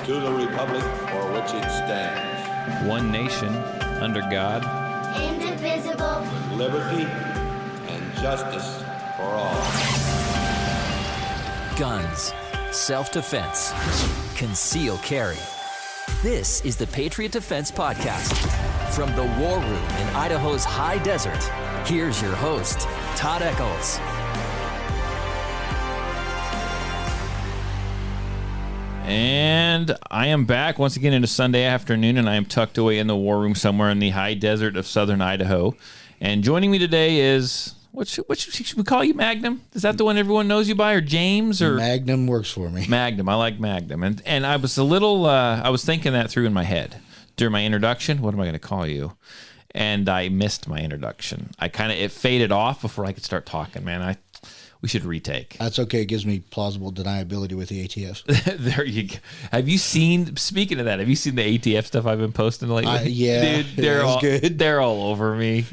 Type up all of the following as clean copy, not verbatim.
to the republic for which it stands, one nation, under God, indivisible, with liberty and justice for all. Guns, self-defense, concealed carry. This is the Patriot Defense Podcast. From the war room in Idaho's high desert, here's your host, Todd Echols. And I am back once again into Sunday afternoon, and I am tucked away in the war room somewhere in the high desert of southern Idaho. And joining me today is, what should we call you, Magnum? Is that the one everyone knows you by, or James? Or Magnum works for me. Magnum, I like Magnum. And I was a little, I was thinking that through in my head during my introduction. What am I going to call you? And I missed my introduction. It faded off before I could start talking, man. We should retake. That's okay. It gives me plausible deniability with the ATF. There you go. Speaking of that, have you seen the ATF stuff I've been posting lately? Yeah. Dude, good. They're all over me.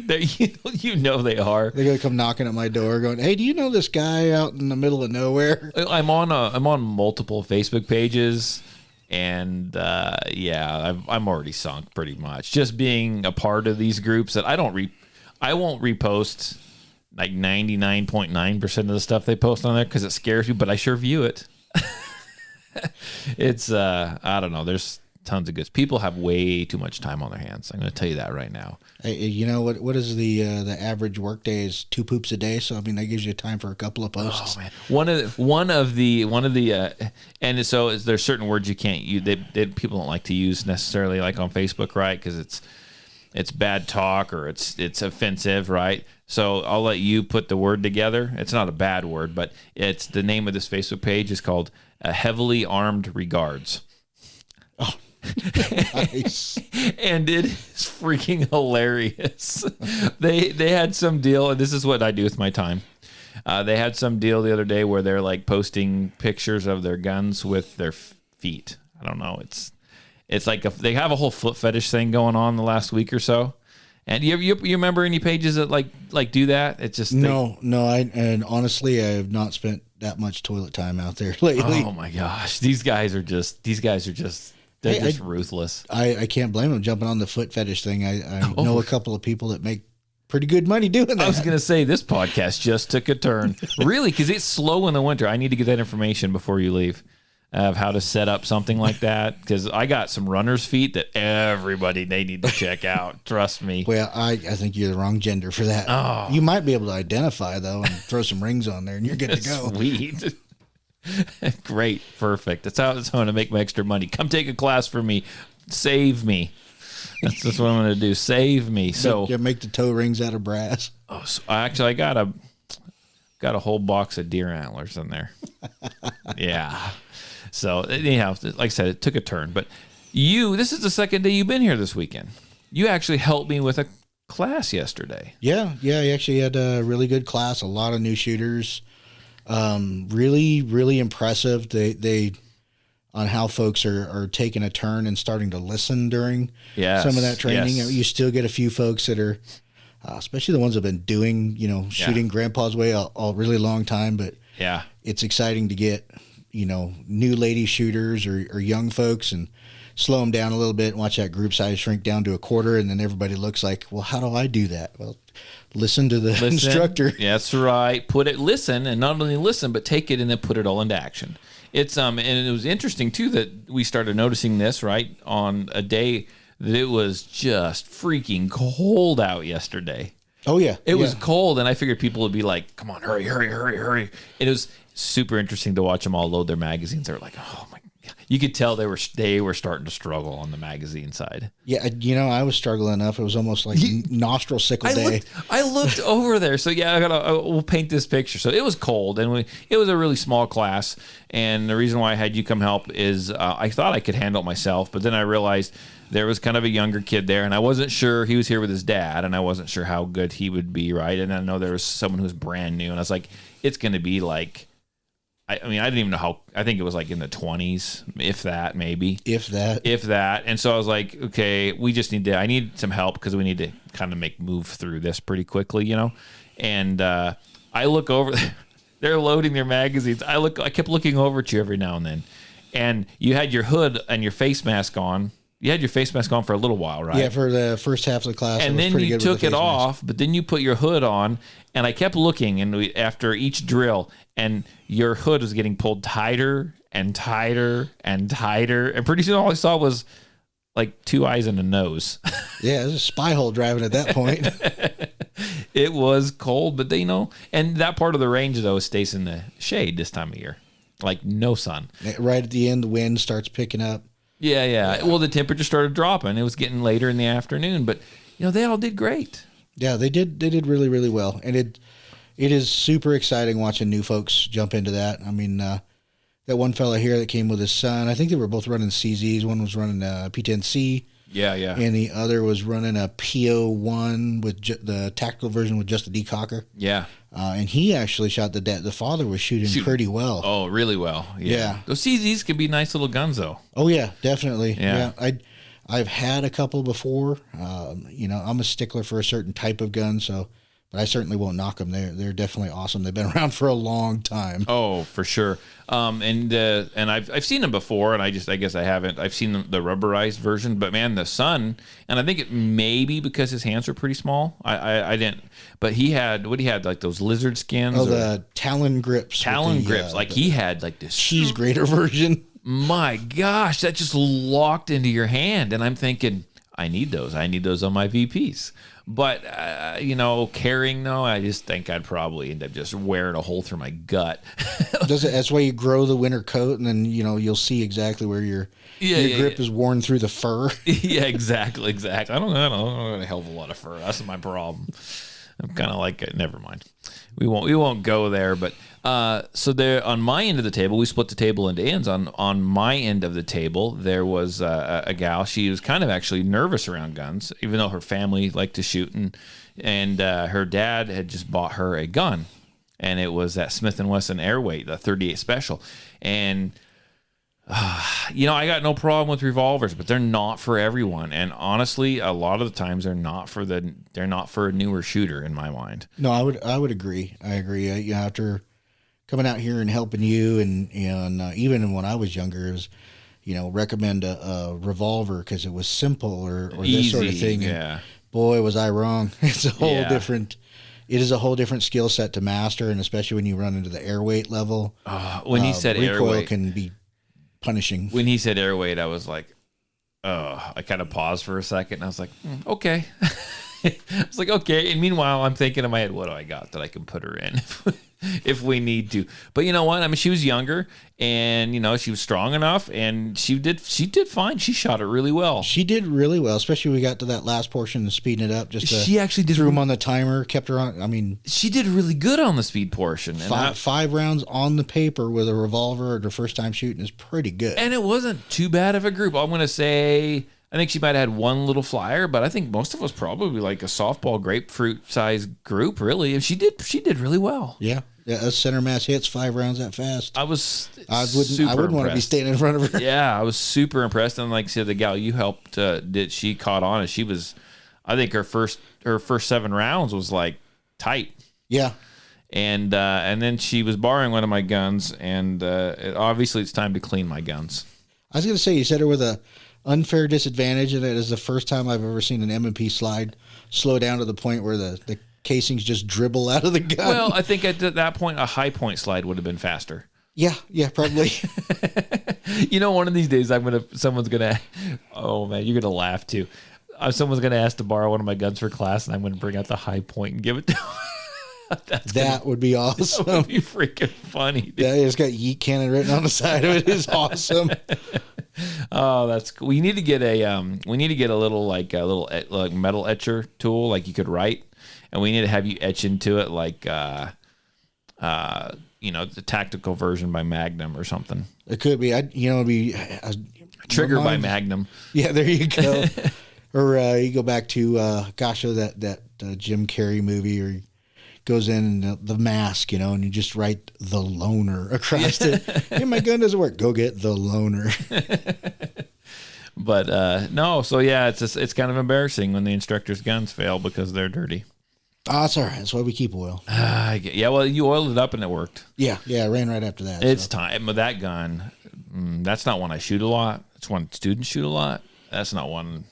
You know they are. They're going to come knocking at my door going, hey, do you know this guy out in the middle of nowhere? I'm on multiple Facebook pages, and I'm already sunk pretty much. Just being a part of these groups that I won't repost like 99.9% of the stuff they post on there because it scares me, but I sure view it. It's, I don't know. There's tons of good. People have way too much time on their hands. I'm going to tell you that right now. Hey, you know what is the average work day is 2 poops a day. So, I mean, that gives you time for a couple of posts. Oh, man. And so there's certain words you can't use that people don't like to use necessarily, like on Facebook, right? Because it's bad talk or it's offensive, right? So I'll let you put the word together. It's not a bad word, but it's the name of this Facebook page is called Heavily Armed Regards. Oh, nice. And it is freaking hilarious. They had some deal, and this is what I do with my time. They had some deal the other day where they're like posting pictures of their guns with their feet. I don't know. It's like they have a whole foot fetish thing going on the last week or so. And you remember any pages that like do that? It's just and honestly, I have not spent that much toilet time out there lately. Oh my gosh, these guys are just ruthless. I can't blame them jumping on the foot fetish thing. I know a couple of people that make pretty good money doing that. I was gonna say this podcast just took a turn, really, because it's slow in the winter. I need to get that information before you leave. Of how to set up something like that, because I got some runner's feet that they need to check out. Trust me. Well, I think you're the wrong gender for that. Oh. You might be able to identify though and throw some rings on there, and you're good to go. Sweet. Great, perfect. That's how I'm going to make my extra money. Come take a class for me. Save me. That's what I'm going to do. Save me. So make the toe rings out of brass. Oh, so I got a whole box of deer antlers in there. Yeah. So anyhow, like I said, it took a turn. But this is the second day you've been here this weekend. You actually helped me with a class yesterday. Yeah. I actually had a really good class. A lot of new shooters. Really, really impressive. They on how folks are taking a turn and starting to listen during some of that training. Yes. You still get a few folks that are, especially the ones that have been doing, shooting grandpa's way a really long time. But yeah, it's exciting to get new lady shooters or young folks and slow them down a little bit and watch that group size shrink down to a quarter. And then everybody looks like, well, how do I do that? Well, listen to the instructor. Yeah, that's right. Listen, and not only listen, but take it and then put it all into action. It's, and it was interesting too, that we started noticing this right on a day that it was just freaking cold out yesterday. Oh yeah. It was cold. And I figured people would be like, come on, hurry. And it was super interesting to watch them all load their magazines. They were like, oh my God. You could tell they were starting to struggle on the magazine side. Yeah, I was struggling enough. It was almost like nostril sickle day. I looked over there. So yeah, we'll paint this picture. So it was cold, and it was a really small class. And the reason why I had you come help is I thought I could handle it myself, but then I realized there was kind of a younger kid there, and I wasn't sure. He was here with his dad, and I wasn't sure how good he would be, right? And I know there was someone who was brand new, and I was like, it's going to be like, I didn't even know how. I think it was like in the 20s, if that, maybe. If that. And so I was like, okay, I need some help because we need to kind of move through this pretty quickly, And I look over, they're loading their magazines. I kept looking over at you every now and then. and you had your hood and your face mask on. You had your face mask on for a little while, right? Yeah, for the first half of the class. And then you took it off, but then you put your hood on, and I kept looking, and after each drill, and your hood was getting pulled tighter and tighter and tighter, and pretty soon all I saw was like 2 eyes and a nose. Yeah, it was a spy hole driving at that point. It was cold, but and that part of the range though stays in the shade this time of year, like no sun. Right at the end, the wind starts picking up. Yeah. Well, the temperature started dropping. It was getting later in the afternoon, but they all did great. Yeah, they did really, really well. And it is super exciting watching new folks jump into that. I mean, that one fella here that came with his son, I think they were both running CZs. One was running a P10C. Yeah. And the other was running a PO1 with the tactical version with just a decocker. Yeah. And he actually shot the father was shooting pretty well. Oh, really well. Yeah. Those CZs could be nice little guns, though. Oh, yeah, definitely. Yeah. I've had a couple before. I'm a stickler for a certain type of gun, but I certainly won't knock them. They're definitely awesome. They've been around for a long time. Oh, for sure. And I've seen them before, and I guess I haven't. I've seen the rubberized version, but man, the son, and I think it may be because his hands are pretty small. I didn't, but he had like those lizard skins. Oh, the Talon grips. Like he had like this cheese grater version. My gosh, that just locked into your hand, and I'm thinking, I need those. I need those on my VPs. But, carrying, though, I just think I'd probably end up just wearing a hole through my gut. That's why you grow the winter coat, and then, you'll see exactly where your grip is worn through the fur. Yeah, exactly. I don't know a hell of a lot of fur. That's my problem. I'm kind of like, never mind. We won't go there, but so there on my end of the table, we split the table into ends. On my end of the table, there was a gal. She was kind of actually nervous around guns, even though her family liked to shoot, and her dad had just bought her a gun, and it was that Smith & Wesson Airweight, the 38 Special, and I got no problem with revolvers, but they're not for everyone. And honestly, a lot of the times they're not for a newer shooter in my mind. No, I would agree. I agree. After coming out here and helping you, and even when I was younger, it was, recommend a revolver because it was simple or this sort of thing. Yeah. And boy, was I wrong. It's a whole different. It is a whole different skill set to master, and especially when you run into the airweight level. When he said recoil airweight, can be punishing. When he said airweight, I was like, I kind of paused for a second, and I was like, okay. I was like, okay. And meanwhile, I'm thinking in my head, what do I got that I can put her in if we need to? But you know what? I mean, she was younger, and she was strong enough, and she did fine. She shot it really well. She did really well, especially when we got to that last portion and speeding it up. She actually did. Threw him on the timer, kept her on. I mean, she did really good on the speed portion. Five rounds on the paper with a revolver at her first time shooting is pretty good. And it wasn't too bad of a group. I'm going to say, I think she might have had one little flyer, but I think most of us probably like a softball grapefruit size group, really. And she did really well. Yeah. Us center mass hits 5 rounds that fast. I wouldn't want to be standing in front of her. Yeah, I was super impressed. And like I said, the gal you helped, she caught on, and she was, I think her first 7 rounds was like tight. Yeah. And then she was borrowing one of my guns, and obviously it's time to clean my guns. I was going to say, you said her with a unfair disadvantage, and it is the first time I've ever seen an M&P slide slow down to the point where the casings just dribble out of the gun. Well, I think at that point, a high point slide would have been faster. Yeah, probably. One of these days, someone's gonna, oh man, you're gonna laugh too. Someone's gonna ask to borrow one of my guns for class, and I'm gonna bring out the high point and give it to them. That would be awesome. That would be freaking funny. Dude. Yeah, it's got Yeet Cannon written on the side of it. It's awesome. Oh, that's cool. We need to get a little like metal etcher tool, like you could write, and we need to have you etch into it like the tactical version by Magnum or something. It could be. It'd be Trigger by Magnum. Yeah, there you go. Or you go back to that Jim Carrey movie, or he goes in the Mask, and you just write the loner across it. Hey, my gun doesn't work. Go get the loner. But no, so yeah, it's kind of embarrassing when the instructor's guns fail because they're dirty. Oh, it's all right. That's why we keep oil. Yeah, well, you oiled it up and it worked. Yeah, I ran right after that. It's time with that gun. That's not one I shoot a lot. It's one students shoot a lot. That's not one.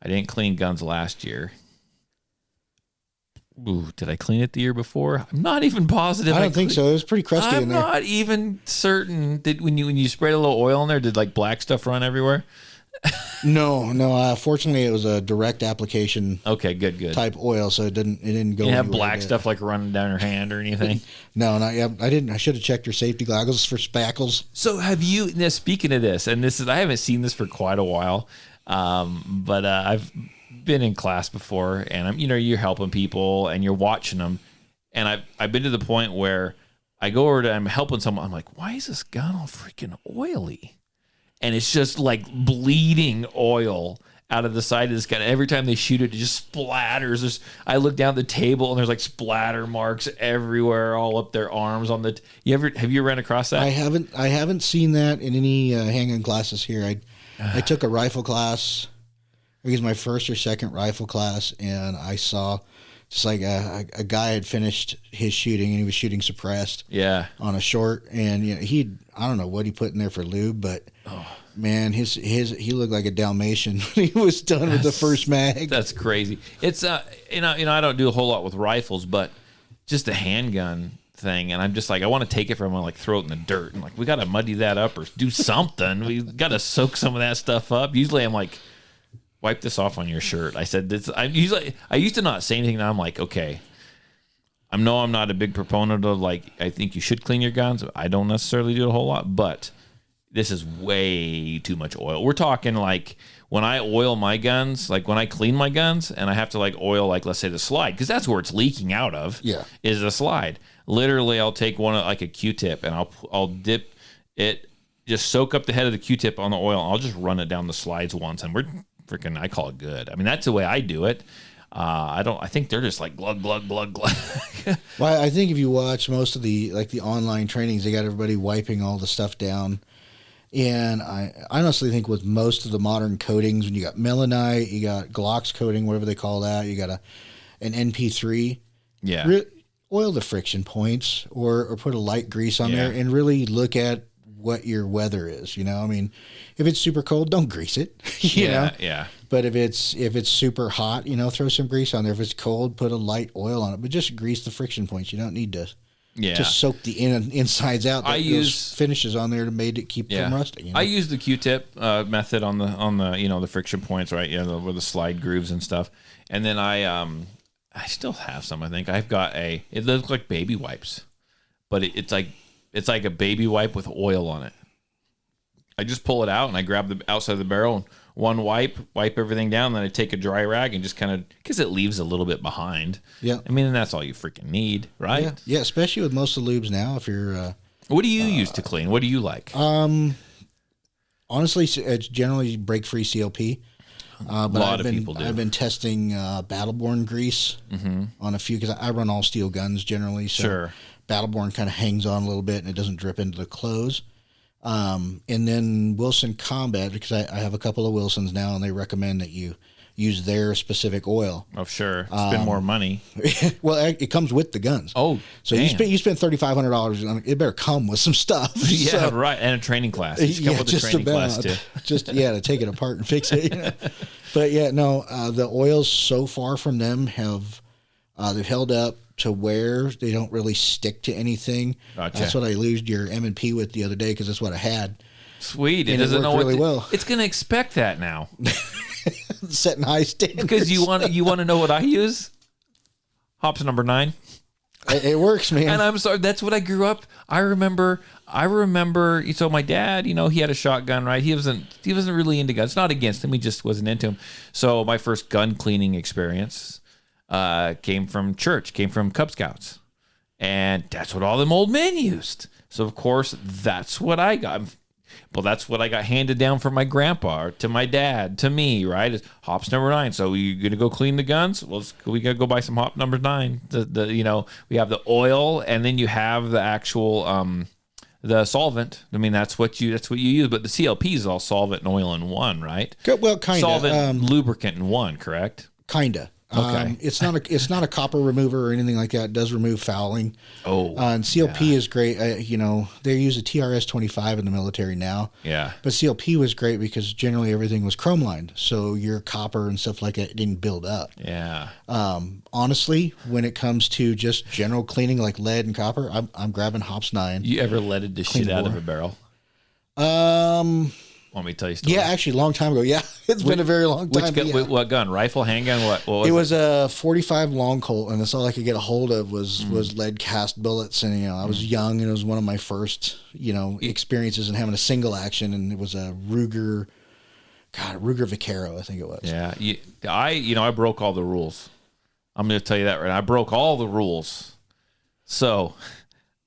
I didn't clean guns last year. Ooh, did I clean it the year before? I'm not even positive. I don't think so. It was pretty crusty in there. I'm not even certain. Did when you sprayed a little oil in there, did like black stuff run everywhere? No. Fortunately, it was a direct application. Okay, good. Type oil, so it didn't go. You have anywhere black yet. stuff like running down your hand or anything? No, not yet. I didn't. I should have checked your safety goggles for spackles. So have you? Now, speaking of this, and I haven't seen this for quite a while, but I've been in class before, and you're helping people and you're watching them, and I've been to the point where I go over I'm helping someone. I'm like, why is this gun all freaking oily? And it's just like bleeding oil out of the side of this gun. Every time they shoot it, it just splatters. I look down the table and there's like splatter marks everywhere, all up their arms on the. Have you run across that? I haven't seen that in any handgun classes here. I took a rifle class. I think it was my first or second rifle class, and I saw just like a guy had finished his shooting and he was shooting suppressed. Yeah. On a short, and I don't know what he put in there for lube, but man, he looked like a Dalmatian when he was done with the first mag. That's crazy. It's I don't do a whole lot with rifles, but just a handgun thing, and I'm just like, I want to take it from him and like throw it in the dirt, and like we got to muddy that up or do something. We got to soak some of that stuff up. Usually I'm like, wipe this off on your shirt. I said this. I used to not say anything. Now I'm like, okay. I'm not a big proponent of like, I think you should clean your guns. I don't necessarily do it a whole lot, but this is way too much oil. We're talking like when I oil my guns, like when I clean my guns and I have to like oil, like let's say the slide, because that's where it's leaking out of. Yeah, is the slide. Literally, I'll take like a Q-tip and I'll dip it, just soak up the head of the Q-tip on the oil. And I'll just run it down the slides once, and I call it good. I mean, that's the way I do it. I think they're just like glug, glug, glug, glug. Well, I think if you watch most of the online trainings, they got everybody wiping all the stuff down. And I honestly think with most of the modern coatings, when you got melanite, you got Glock's coating, whatever they call that, you got an NP3. Yeah. Oil the friction points or put a light grease on there and really look at what your weather is. I mean, if it's super cold, don't grease it. you know? Yeah. But if it's super hot, throw some grease on there. If it's cold, put a light oil on it. But just grease the friction points. You don't need to just soak the insides out. I use finishes on there to make it keep from rusting. I use the Q-tip method on the the friction points, right? Yeah, where the slide grooves and stuff. And then I still have some. I think I've got it looks like baby wipes, but it's like a baby wipe with oil on it. I just pull it out and I grab the outside of the barrel and one wipe everything down. Then I take a dry rag and just kind of, because it leaves a little bit behind. Yeah. I mean, and that's all you freaking need, right? Yeah, especially with most of the lubes now. If you're, what do you use to clean? What do you like? Honestly, it's generally break-free CLP. But a lot of people do. I've been testing Battleborn grease on a few because I run all steel guns generally. So sure. Battleborn kind of hangs on a little bit and it doesn't drip into the clothes. And then Wilson Combat, because I have a couple of Wilsons now, and they recommend that you use their specific oil. Oh, sure. Spend more money. Well, it comes with the guns. Oh, so damn. you spend $3,500 on it. It better come with some stuff. Yeah, right. And a training class. It should come with a training class too. To take it apart and fix it. But the oils so far from them have they've held up to where they don't really stick to anything. Gotcha. That's what I used your M&P with the other day because that's what I had. Sweet. It And doesn't it know worked what really well. It's going to expect that now. Setting high standards. Because you want to know what I use? Hops number 9. It works, man. And I'm sorry, that's what I grew up. I remember. So my dad, he had a shotgun, right? He wasn't really into guns. Not against him. He just wasn't into him. So my first gun cleaning experience came from church, came from Cub Scouts, and that's what all them old men used. So of course, that's what I got. Well, that's what I got handed down from my grandpa, or to my dad, to me, right? It's hops number 9. So you gonna go clean the guns? Well, we gotta go buy some hop number 9. We have the oil, and then you have the actual the solvent. I mean, that's what you use. But the CLP is all solvent and oil in one, right? Well, kind of. Solvent, lubricant in one, correct? Kinda. Okay. It's not a copper remover or anything like that. It does remove fouling. Oh, And CLP is great. They use a TRS-25 in the military now. yeah. But CLP was great because generally everything was chrome lined, so your copper and stuff like that didn't build up. Yeah. Honestly, when it comes to just general cleaning like lead and copper, I'm grabbing Hops 9. You ever leaded the shit out of a barrel? Want me to tell you a story? Yeah, actually, a long time ago. Yeah, it's been a very long time. Which gun, yeah. what gun? Rifle, handgun? What was It was a 45 long Colt, and that's all I could get a hold of was lead cast bullets. And I was young, and it was one of my first experiences in having a single action, and it was a Ruger Vaquero, I think it was. Yeah. I broke all the rules. I'm going to tell you that right now. I broke all the rules. So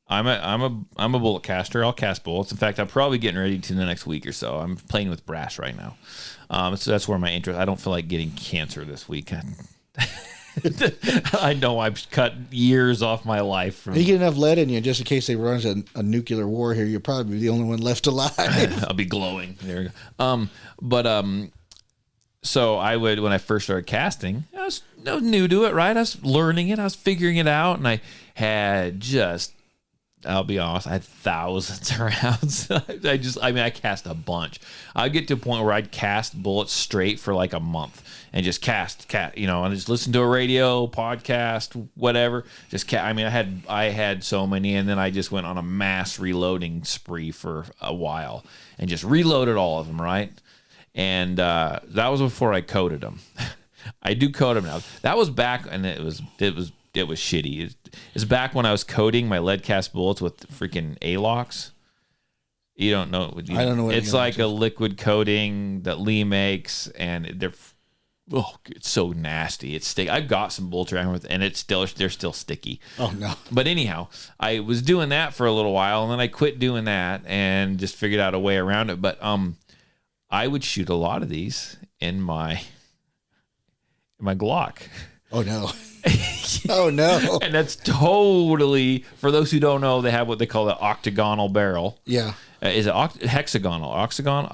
I'm a bullet caster. I'll cast bullets. In fact, I'm probably getting ready to the next week or so. I'm playing with brass right now. So that's where my interest. I don't feel like getting cancer this week. I know I've cut years off my life from. You get enough lead in you just in case they run a nuclear war here. You'll probably be the only one left alive. I'll be glowing. There we go. So I would, when I first started casting, I was new to it, right? I was learning it. I was figuring it out, and I had I'll be honest, I had thousands of rounds. I cast a bunch. I'd get to a point where I'd cast bullets straight for like a month and just cast, and just listen to a radio, podcast, whatever. I had so many, and then I just went on a mass reloading spree for a while and just reloaded all of them, right? And that was before I coated them. I do coat them now. That was back, and it was shitty. It's back when I was coating my lead cast bullets with freaking A-locks. You don't know. I don't know what it's like a liquid coating that Lee makes, and it's so nasty. It's sticky. I've got some bullets around with, and they're still sticky. Oh no! But anyhow, I was doing that for a little while, and then I quit doing that and just figured out a way around it. But I would shoot a lot of these in my Glock. Oh no! Oh no! And that's totally, for those who don't know, they have what they call the octagonal barrel. Yeah. Is it hexagonal? Octagonal?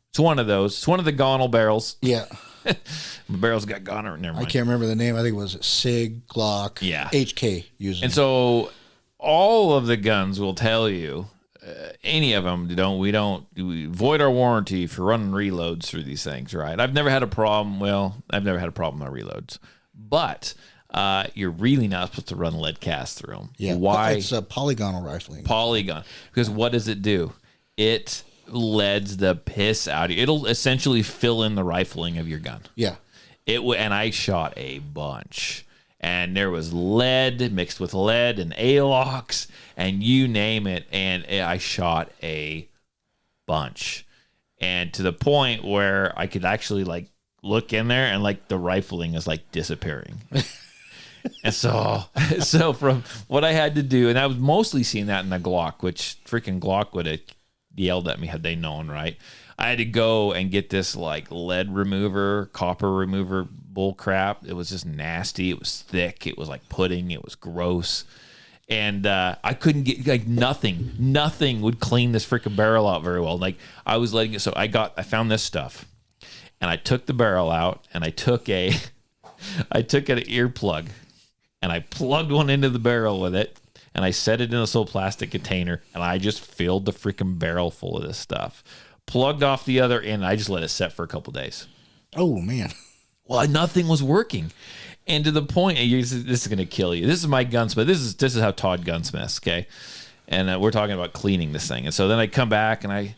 It's one of those. It's one of the gonal barrels. Yeah. My barrel's got goner. Never mind. I can't remember the name. I think it was SIG, Glock, Yeah. HK usually. And so all of the guns will tell you, any of them we void our warranty for running reloads through these things, right? I've never had a problem. Well, I've never had a problem with my reloads, but you're really not supposed to run lead cast through them. Yeah. Why? It's a polygonal rifling. Polygon. Because what does it do? It leads the piss out of you. It'll essentially fill in the rifling of your gun. Yeah. And I shot a bunch. And there was lead mixed with lead and A-locks and you name it. And I shot a bunch. And to the point where I could actually like look in there and like the rifling is like disappearing. And so from what I had to do, and I was mostly seeing that in the Glock, which freaking Glock would have yelled at me had they known, right? I had to go and get this like lead remover, copper remover bull crap. It was just nasty. It was thick. It was like pudding. It was gross. And I couldn't get like nothing would clean this freaking barrel out very well. Like I was letting it. So I found this stuff and I took the barrel out and I took an earplug and I plugged one into the barrel with it. And I set it in this little plastic container and I just filled the freaking barrel full of this stuff. Plugged off the other end. I just let it set for a couple days. Oh, man. Well, nothing was working. And to the point, this is going to kill you. This is my gunsmith. This is how Todd gunsmiths, okay? And we're talking about cleaning this thing. And so then I come back and I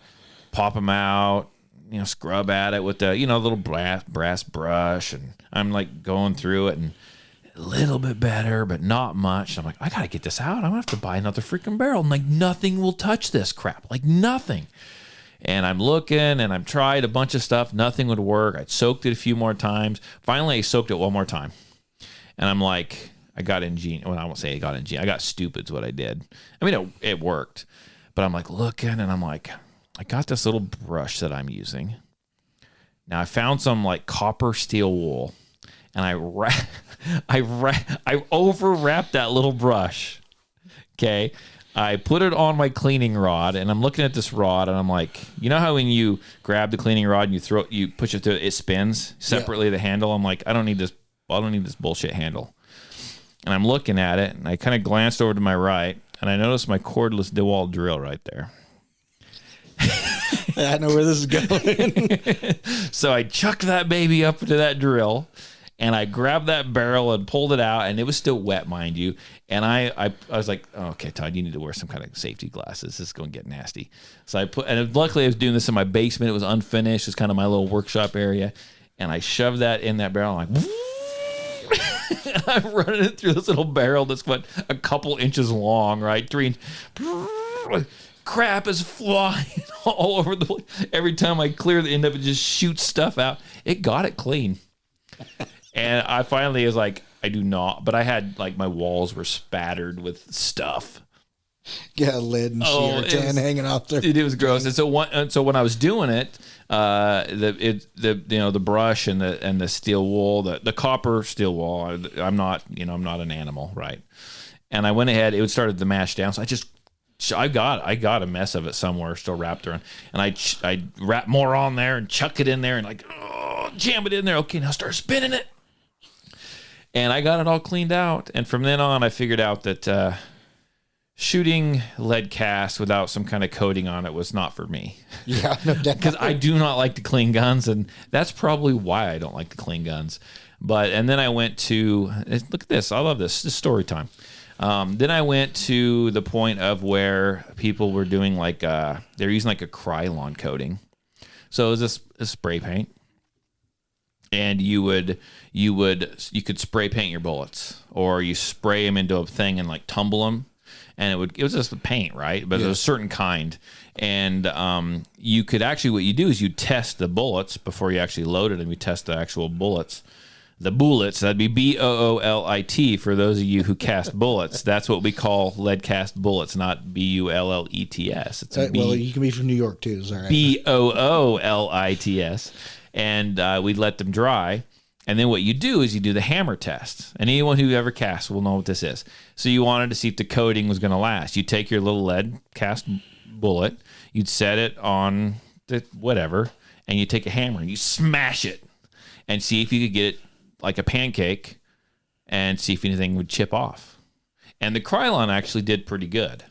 pop them out, scrub at it with the, little brass brush. And I'm like going through it and a little bit better, but not much. I'm like, I got to get this out. I'm going to have to buy another freaking barrel. And like nothing will touch this crap. Like nothing. And I'm looking and I've tried a bunch of stuff. Nothing would work. I'd soaked it a few more times. Finally, I soaked it one more time. And I'm like, I got ingenious. Well, I won't say I got ingenious. I got stupid's what I did. I mean, it worked. But I'm like looking and I'm like, I got this little brush that I'm using. Now I found some like copper steel wool. And I over wrapped that little brush. Okay. I put it on my cleaning rod, and I'm looking at this rod, and I'm like, you know how when you grab the cleaning rod and you push it through, it spins separately, the handle. I'm like, I don't need this bullshit handle. And I'm looking at it, and I kind of glanced over to my right, and I noticed my cordless DeWalt drill right there. I know where this is going. So I chucked that baby up to that drill, and I grabbed that barrel and pulled it out, and it was still wet, mind you. And I was like, oh, okay, Todd, you need to wear some kind of safety glasses. This is going to get nasty. So luckily I was doing this in my basement. It was unfinished. It's kind of my little workshop area. And I shoved that in that barrel. I'm like, and I'm running it through this little barrel that's what, a couple inches long, right? 3 inches. Crap is flying all over the place. Every time I clear the end of it, just shoots stuff out. It got it clean. And I finally was like, I do not. But I had, like, my walls were spattered with stuff. Yeah, lead and shear tan hanging off there. It was gross. And so when I was doing it, the brush and the steel wool, the copper steel wool. I'm not an animal, right? And I went ahead. It started to mash down. So I got a mess of it somewhere still wrapped around, and I wrap more on there and chuck it in there and jam it in there. Okay, now start spinning it. And I got it all cleaned out. And from then on, I figured out that shooting lead cast without some kind of coating on it was not for me. Yeah, no doubt. Because I do not like to clean guns, and that's probably why I don't like to clean guns. And then I went to, look at this. I love this. This is story time. Then I went to the point of where people were doing they're using like a Krylon coating. So it was a spray paint. And you could spray paint your bullets, or you spray them into a thing and like tumble them, and it was just paint, right? But it was a certain kind, and you could actually, what you do is you test the bullets before you actually loaded them. You test the actual bullets, that'd be BOOLIT for those of you who cast bullets. That's what we call lead cast bullets, not BULLETS. It's well, you can be from New York too, is that right? BOOLITS. And we'd let them dry. And then what you do is you do the hammer test. And anyone who ever casts will know what this is. So you wanted to see if the coating was going to last. You take your little lead cast bullet, you'd set it on the whatever, and you take a hammer and you smash it and see if you could get it like a pancake and see if anything would chip off. And the Krylon actually did pretty good.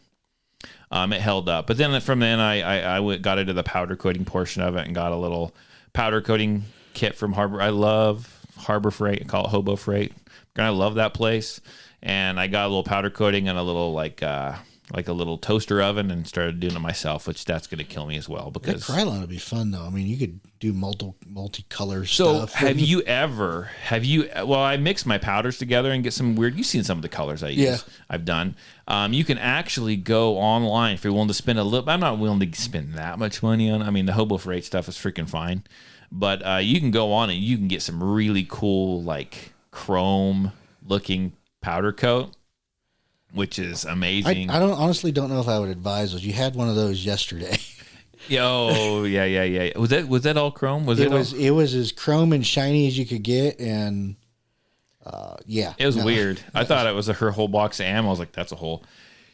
It held up. But then from then I got into the powder coating portion of it and got a little powder coating kit from Harbor. I love Harbor Freight. I call it Hobo Freight. I love that place. And I got a little powder coating and a little like a little toaster oven and started doing it myself, which that's going to kill me as well. Because that Krylon would be fun though. I mean, you could do multicolor so stuff. Well, I mix my powders together and get some weird, you've seen some of the colors I use. Yeah. I've done. You can actually go online if you're willing to spend a little, I'm not willing to spend that much money on, I mean, the Hobo Freight stuff is freaking fine, but you can go on and you can get some really cool, like chrome looking powder coat, which is amazing. I honestly don't know if I would advise those. You had one of those yesterday. Oh yeah. Was that all chrome? It was as chrome and shiny as you could get, and yeah, it was weird. I thought it was her whole box of ammo. I was like, that's a whole.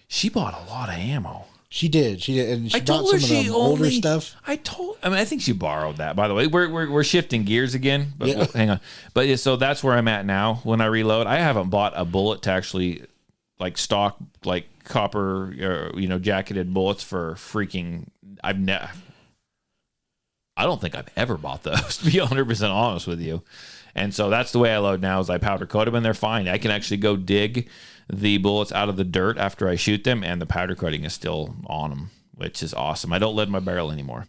She bought a lot of ammo. She did, and she I bought told her some of she the older only, stuff. I think she borrowed that. By the way, we're shifting gears again. But Yeah. hang on. But yeah, so that's where I'm at now. When I reload, I haven't bought a bullet to actually like stock like copper, jacketed bullets for freaking. I don't think I've ever bought those, to be 100% honest with you. And so that's the way I load now is I powder coat them and they're fine. I can actually go dig the bullets out of the dirt after I shoot them and the powder coating is still on them, which is awesome. I don't lead my barrel anymore.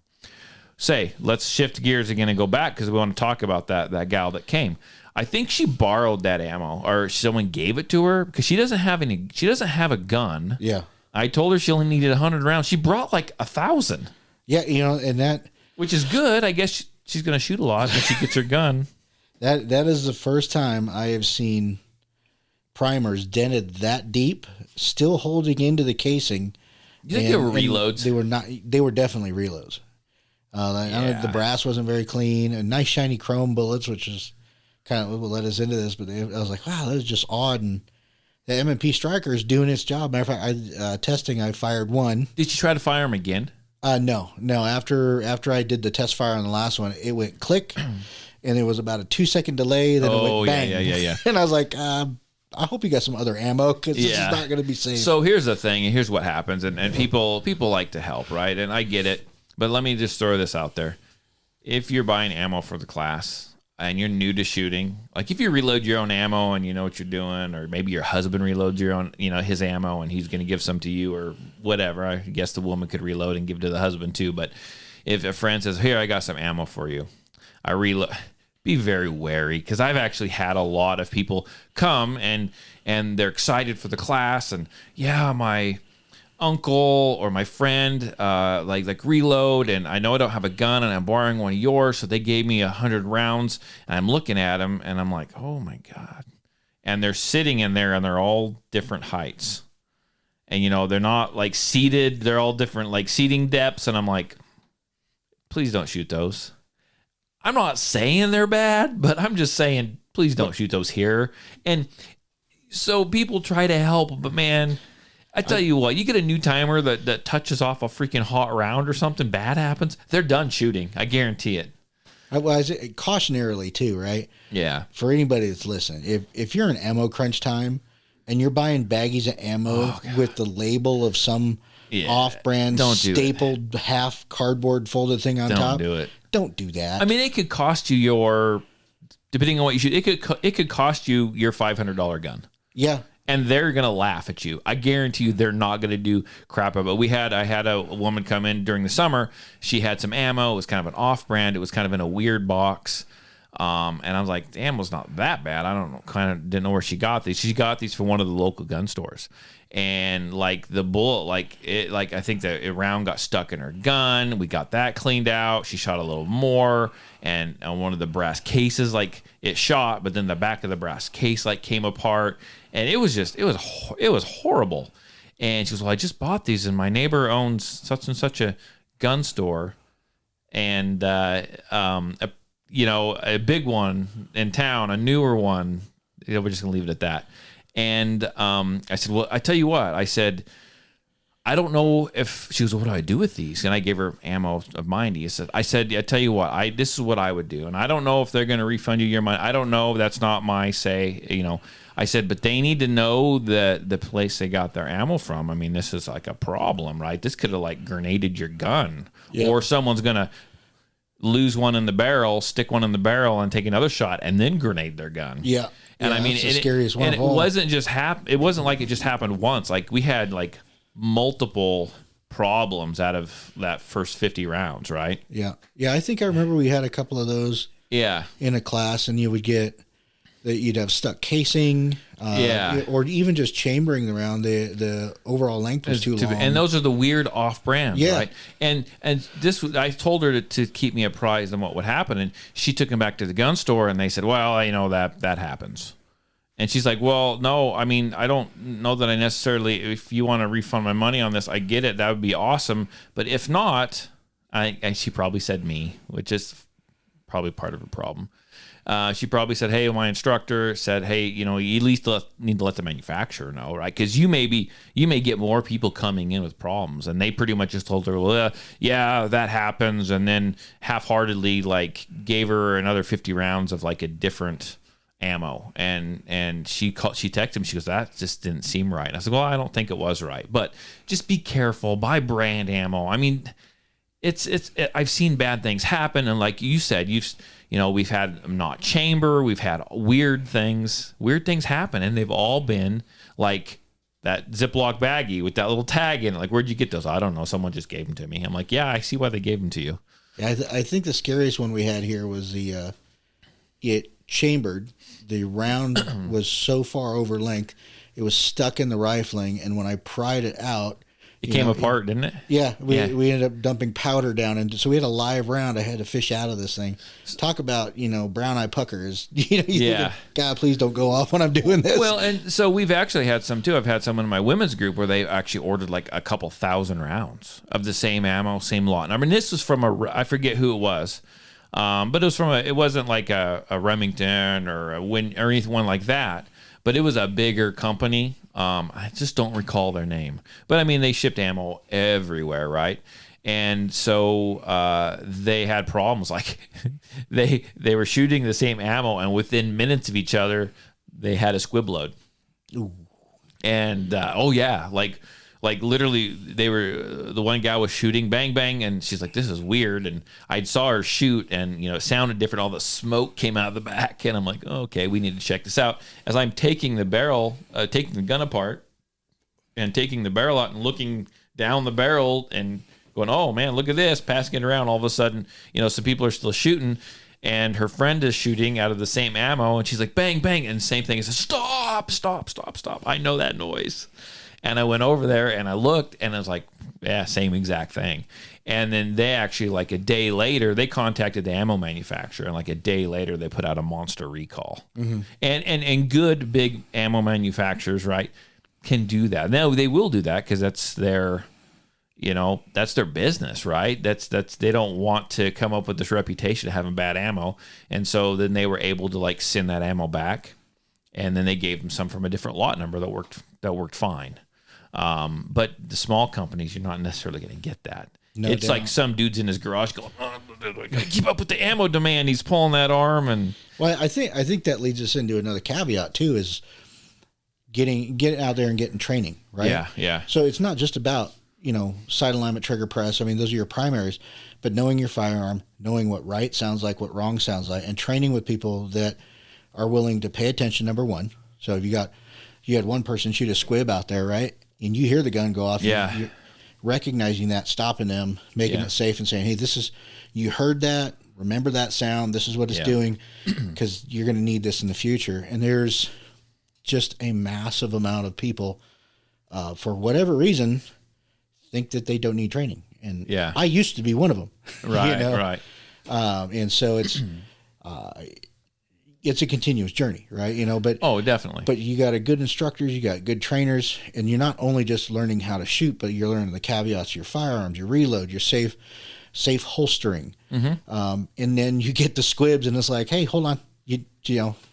Let's shift gears again and go back because we want to talk about that gal that came. I think she borrowed that ammo or someone gave it to her because she doesn't have a gun. Yeah. I told her she only needed 100 rounds. She brought like 1,000. Yeah, and that, which is good. I guess she's going to shoot a lot when she gets her gun. That is the first time I have seen primers dented that deep, still holding into the casing. You think they were reloads? They were not. They were definitely reloads. I know the brass wasn't very clean, and nice shiny chrome bullets, which is kind of what led us into this. But I was like, wow, that is just odd. And the M&P striker is doing its job. Matter of fact, I fired one. Did you try to fire them again? No. After I did the test fire on the last one, it went click, and it was about a 2-second delay. Then it went bang. Yeah. And I was like, I hope you got some other ammo because this is not going to be safe. So here's the thing, and here's what happens, and people like to help, right? And I get it, but let me just throw this out there: if you're buying ammo for the class and you're new to shooting, like if you reload your own ammo and you know what you're doing, or maybe your husband reloads your own, his ammo and he's going to give some to you or whatever. I guess the woman could reload and give to the husband too. But if a friend says, here, I got some ammo for you, I reload, be very wary, because I've actually had a lot of people come and they're excited for the class, and my uncle or my friend like reload, and I know I don't have a gun and I'm borrowing one of yours, so they gave me 100 rounds, and I'm looking at them and I'm like, oh my god. And they're sitting in there and they're all different heights, and they're not like seated, they're all different like seating depths, and I'm like, please don't shoot those. I'm not saying they're bad, but I'm just saying please don't shoot those here. And so people try to help, but man, I tell you what, you get a new timer that touches off a freaking hot round or something bad happens, they're done shooting. I guarantee it. Cautionarily too, right? Yeah. For anybody that's listening, if you're in ammo crunch time and you're buying baggies of ammo with the label of some off-brand stapled half cardboard folded thing on top, don't do it. Don't do that. I mean, it could cost you depending on what you shoot, it could cost you your $500 gun. Yeah. And they're going to laugh at you. I guarantee you they're not going to do crap about it. I had a woman come in during the summer. She had some ammo. It was kind of an off-brand. It was kind of in a weird box. And I was like, the ammo's not that bad. I don't know, kind of didn't know where she got these. She got these from one of the local gun stores. And like the bullet, I think the round got stuck in her gun. We got that cleaned out. She shot a little more, and on one of the brass cases, like it shot, but then the back of the brass case like came apart, and it was horrible. And she was, well, I just bought these, and my neighbor owns such and such a gun store, and a big one in town, a newer one. We're just gonna leave it at that. And I said, well, I tell you what, I said, I don't know if she was, what do I do with these? And I gave her ammo of mine. I said, I tell you what, this is what I would do. And I don't know if they're going to refund you your money. I don't know. That's not my say, I said, but they need to know the place they got their ammo from. I mean, this is like a problem, right? This could have like grenaded your gun, or someone's going to lose one in the barrel, stick one in the barrel and take another shot and then grenade their gun. Yeah. And I mean, the scariest one. And it wasn't just it wasn't like it just happened once. Like we had like multiple problems out of that first 50 rounds, right? Yeah. Yeah. I think I remember we had a couple of those in a class, and you would get that you'd have stuck casing, or even just chambering the round. The overall length was too long. And those are the weird off brands, right? And this, I told her to keep me apprised on what would happen, and she took him back to the gun store, and they said, well, that happens. And she's like, well, no, I mean, I don't know that I necessarily, if you want to refund my money on this, I get it. That would be awesome. But if not, and she probably said me, which is probably part of the problem. She probably said, hey, my instructor said, hey, you at least need to let the manufacturer know, right? Because you may get more people coming in with problems. And they pretty much just told her, well, yeah, that happens. And then half-heartedly, like, gave her another 50 rounds of, like, a different ammo. And she texted him. She goes, that just didn't seem right. And I said, well, I don't think it was right. But just be careful. Buy brand ammo. I mean, I've seen bad things happen. And like you said, we've had not chamber, we've had weird things happen, and they've all been like that Ziploc baggie with that little tag in it. Like, where'd you get those? I don't know. Someone just gave them to me. I'm like, yeah, I see why they gave them to you. Yeah, I think the scariest one we had here was it chambered. The round was so far over length, it was stuck in the rifling, and when I pried it out, it came apart, didn't it? Yeah, we ended up dumping powder down, and so we had a live round. I had to fish out of this thing. Talk about brown eye puckers. Thinking, God, please don't go off when I'm doing this. Well, and so we've actually had some too. I've had someone in my women's group where they actually ordered like a couple thousand rounds of the same ammo, same lot. And I mean, this was from I forget who it was, but it was from it wasn't like a Remington or a Win or anything like that. But it was a bigger company, I just don't recall their name. But I mean, they shipped ammo everywhere, right? And so they had problems. Like they were shooting the same ammo, and within minutes of each other, they had a squib load. Ooh. And like literally, they were the one guy was shooting, bang bang, and she's like, "This is weird." And I saw her shoot, and it sounded different. All the smoke came out of the back, and I'm like, oh, "Okay, we need to check this out." As I'm taking the barrel, taking the gun apart, and taking the barrel out, and looking down the barrel, and going, "Oh man, look at this!" Passing it around, all of a sudden, some people are still shooting. And her friend is shooting out of the same ammo, and she's like, bang, bang. And the same thing. It says, stop, stop, stop, stop. I know that noise. And I went over there, and I looked, and I was like, yeah, same exact thing. And then they actually, like a day later, they contacted the ammo manufacturer, and like a day later, they put out a monster recall. Mm-hmm. And good, big ammo manufacturers, right, can do that. Now, they will do that because that's their... that's their business, right? That's they don't want to come up with this reputation of having bad ammo. And so then they were able to like send that ammo back, and then they gave them some from a different lot number that worked fine. But the small companies, you're not necessarily going to get that. No it's doubt. Like some dude's in his garage going, keep up with the ammo demand. He's pulling that arm. And well, I think that leads us into another caveat too, is getting out there and getting training, right? Yeah. So it's not just about sight alignment, trigger press. I mean, those are your primaries, but knowing your firearm, knowing what right sounds like, what wrong sounds like, and training with people that are willing to pay attention, number one. So if you had one person shoot a squib out there, right? And you hear the gun go off. Yeah. You're recognizing that, stopping them, making it safe and saying, hey, you heard that, remember that sound. This is what it's doing, because you're going to need this in the future. And there's just a massive amount of people, for whatever reason, think that they don't need training. And I used to be one of them. Right, right. And so it's a continuous journey, right? But definitely. But you got good instructors, you got good trainers, and you're not only just learning how to shoot, but you're learning the caveats, your firearms, your reload, your safe holstering. Mm-hmm. And then you get the squibs, and it's like, hey, hold on,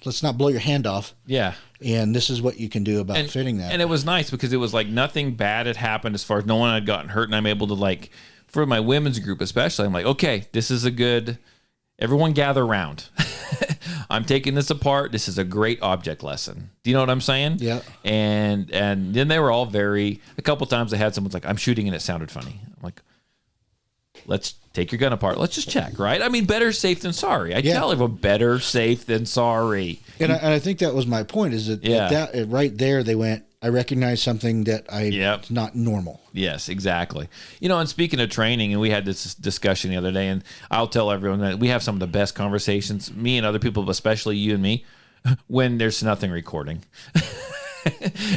let's not blow your hand off. Yeah. And this is what you can do about fitting that. And it was nice because it was like nothing bad had happened as far as no one had gotten hurt. And I'm able to, like, for my women's group especially, I'm like, okay, this is everyone gather around. I'm taking this apart. This is a great object lesson. Do you know what I'm saying? Yeah. And then they were all a couple times I had someone's like, I'm shooting and it sounded funny. I'm like, let's take your gun apart. Let's just check, right? I mean, better safe than sorry. I tell everyone, better safe than sorry. And I think that was my point, is that right there they went, I recognize something that it's not normal. Yes, exactly. And speaking of training, and we had this discussion the other day, and I'll tell everyone that we have some of the best conversations, me and other people, but especially you and me, when there's nothing recording.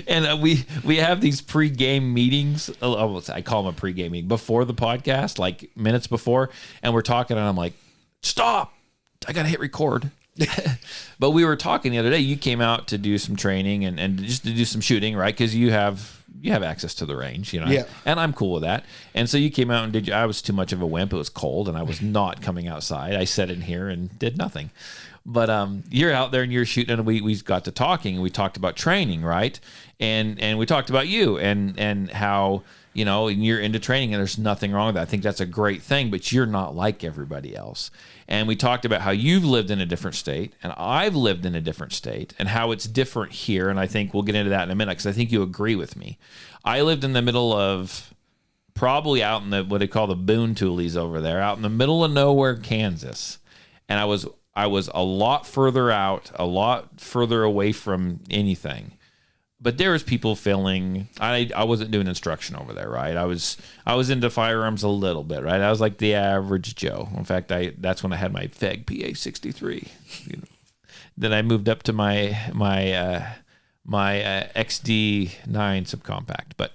And we have these pre-game meetings. I call them a pre-game meeting before the podcast, like minutes before, and we're talking, and I'm like, "Stop! I gotta hit record." But we were talking the other day. You came out to do some training and just to do some shooting, right? Because you have access to the range, Yeah. And I'm cool with that. And so you came out and I was too much of a wimp. It was cold, and I was not coming outside. I sat in here and did nothing. But you're out there and you're shooting, and we got to talking, and we talked about training, right? And we talked about you and how and you're into training, and there's nothing wrong with that. I think that's a great thing, but you're not like everybody else. And we talked about how you've lived in a different state, and I've lived in a different state, and how it's different here. And I think we'll get into that in a minute, because I think you agree with me. I lived in the middle of, probably out in what they call the Boone Toolies over there, out in the middle of nowhere, Kansas. And I was a lot further out, a lot further away from anything. But there was people filling. I wasn't doing instruction over there, right? I was into firearms a little bit, right? I was like the average Joe. In fact, that's when I had my FEG PA 63. Then I moved up to my XD9 subcompact. But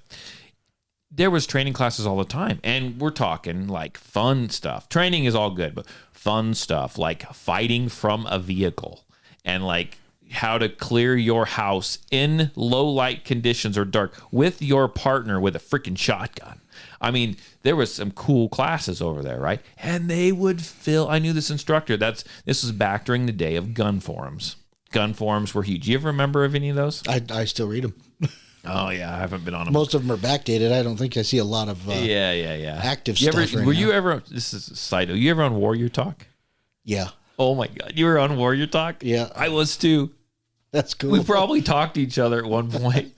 there was training classes all the time, and we're talking like fun stuff. Training is all good, but fun stuff like fighting from a vehicle and like how to clear your house in low light conditions or dark with your partner with a freaking shotgun. I mean, there was some cool classes over there, right? And they would fill. I knew this instructor. This was back during the day of gun forums. Gun forums were huge. You ever remember of any of those? I still read them. Oh yeah, I haven't been on them. Most of them are backdated. I don't think I see a lot of yeah. active You stuff. ever, were you ever? This is a side note. You ever on Warrior Talk? Yeah, Oh my God, you were on Warrior Talk? Yeah. I was too. that's cool. We probably talked to each other at one point,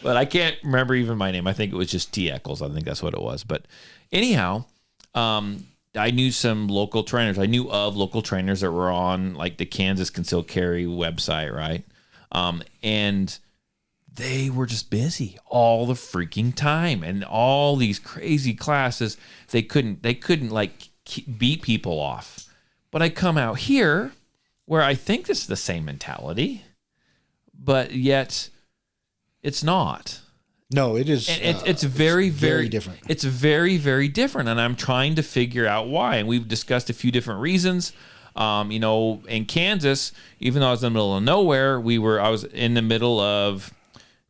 but I can't remember even my name. I think it was just T. Eccles. I think that's what it was. But anyhow, I knew some local trainers. I knew of local trainers that were on like the Kansas Concealed Carry website, right? And they were just busy all the freaking time, and all these crazy classes. They couldn't like beat people off. But I come out here where I think this is the same mentality, but yet it's not. No, it is. And it's very, very different. It's very, very different, and I'm trying to figure out why. And we've discussed a few different reasons. In Kansas, even though I was in the middle of nowhere, I was in the middle of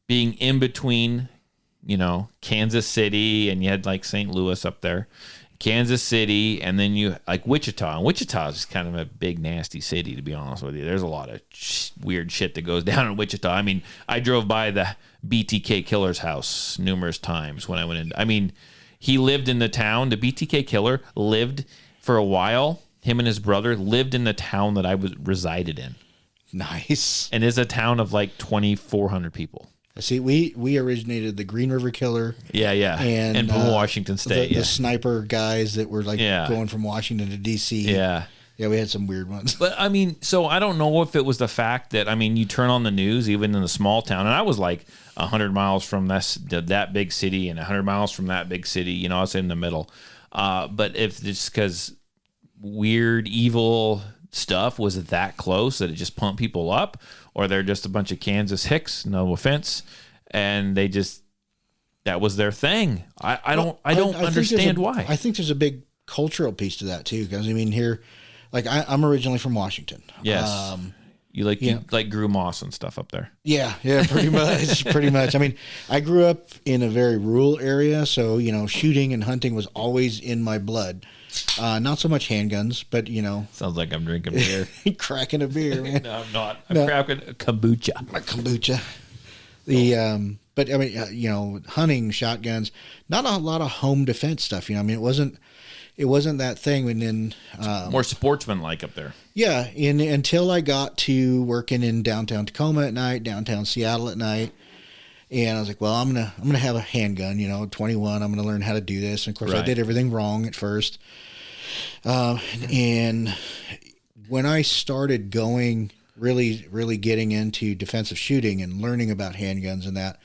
being in between, Kansas City, and you had like St. Louis up there, Kansas City, and then you like Wichita. And Wichita is kind of a big, nasty city, to be honest with you. There's a lot of weird shit that goes down in Wichita. I mean, I drove by the BTK killer's house numerous times when I went in. I mean, he lived in the town. The BTK killer lived for a while. Him and his brother lived in the town that I resided in. Nice. And it's a town of like 2,400 people. See, we originated the Green River Killer. Yeah. And from Washington State. The sniper guys that were like going from Washington to D.C. Yeah. Yeah, we had some weird ones. But I mean, so I don't know if it was the fact that, you turn on the news, even in a small town, and I was like 100 miles from that big city and 100 miles from that big city, I was in the middle. But if it's because weird, evil stuff was that close that it just pumped people up, or they're just a bunch of Kansas hicks, no offense, and that was their thing. I don't understand why. I think there's a big cultural piece to that too, because here, like I'm originally from Washington. Yes. You grew moss and stuff up there. Yeah, pretty much, pretty much. I mean, I grew up in a very rural area, so shooting and hunting was always in my blood. Not so much handguns, but Sounds like I'm drinking beer. cracking a beer, man. No, I'm not. I'm cracking kombucha. Kombucha. But I mean, hunting, shotguns, not a lot of home defense stuff. It wasn't that thing. And then more sportsman-like up there. Yeah, until I got to working in downtown Tacoma at night, downtown Seattle at night. And I was like, well, I'm gonna have a handgun, 21. I'm gonna learn how to do this. And of course, I did everything wrong at first. And when I started going, really getting into defensive shooting and learning about handguns and that,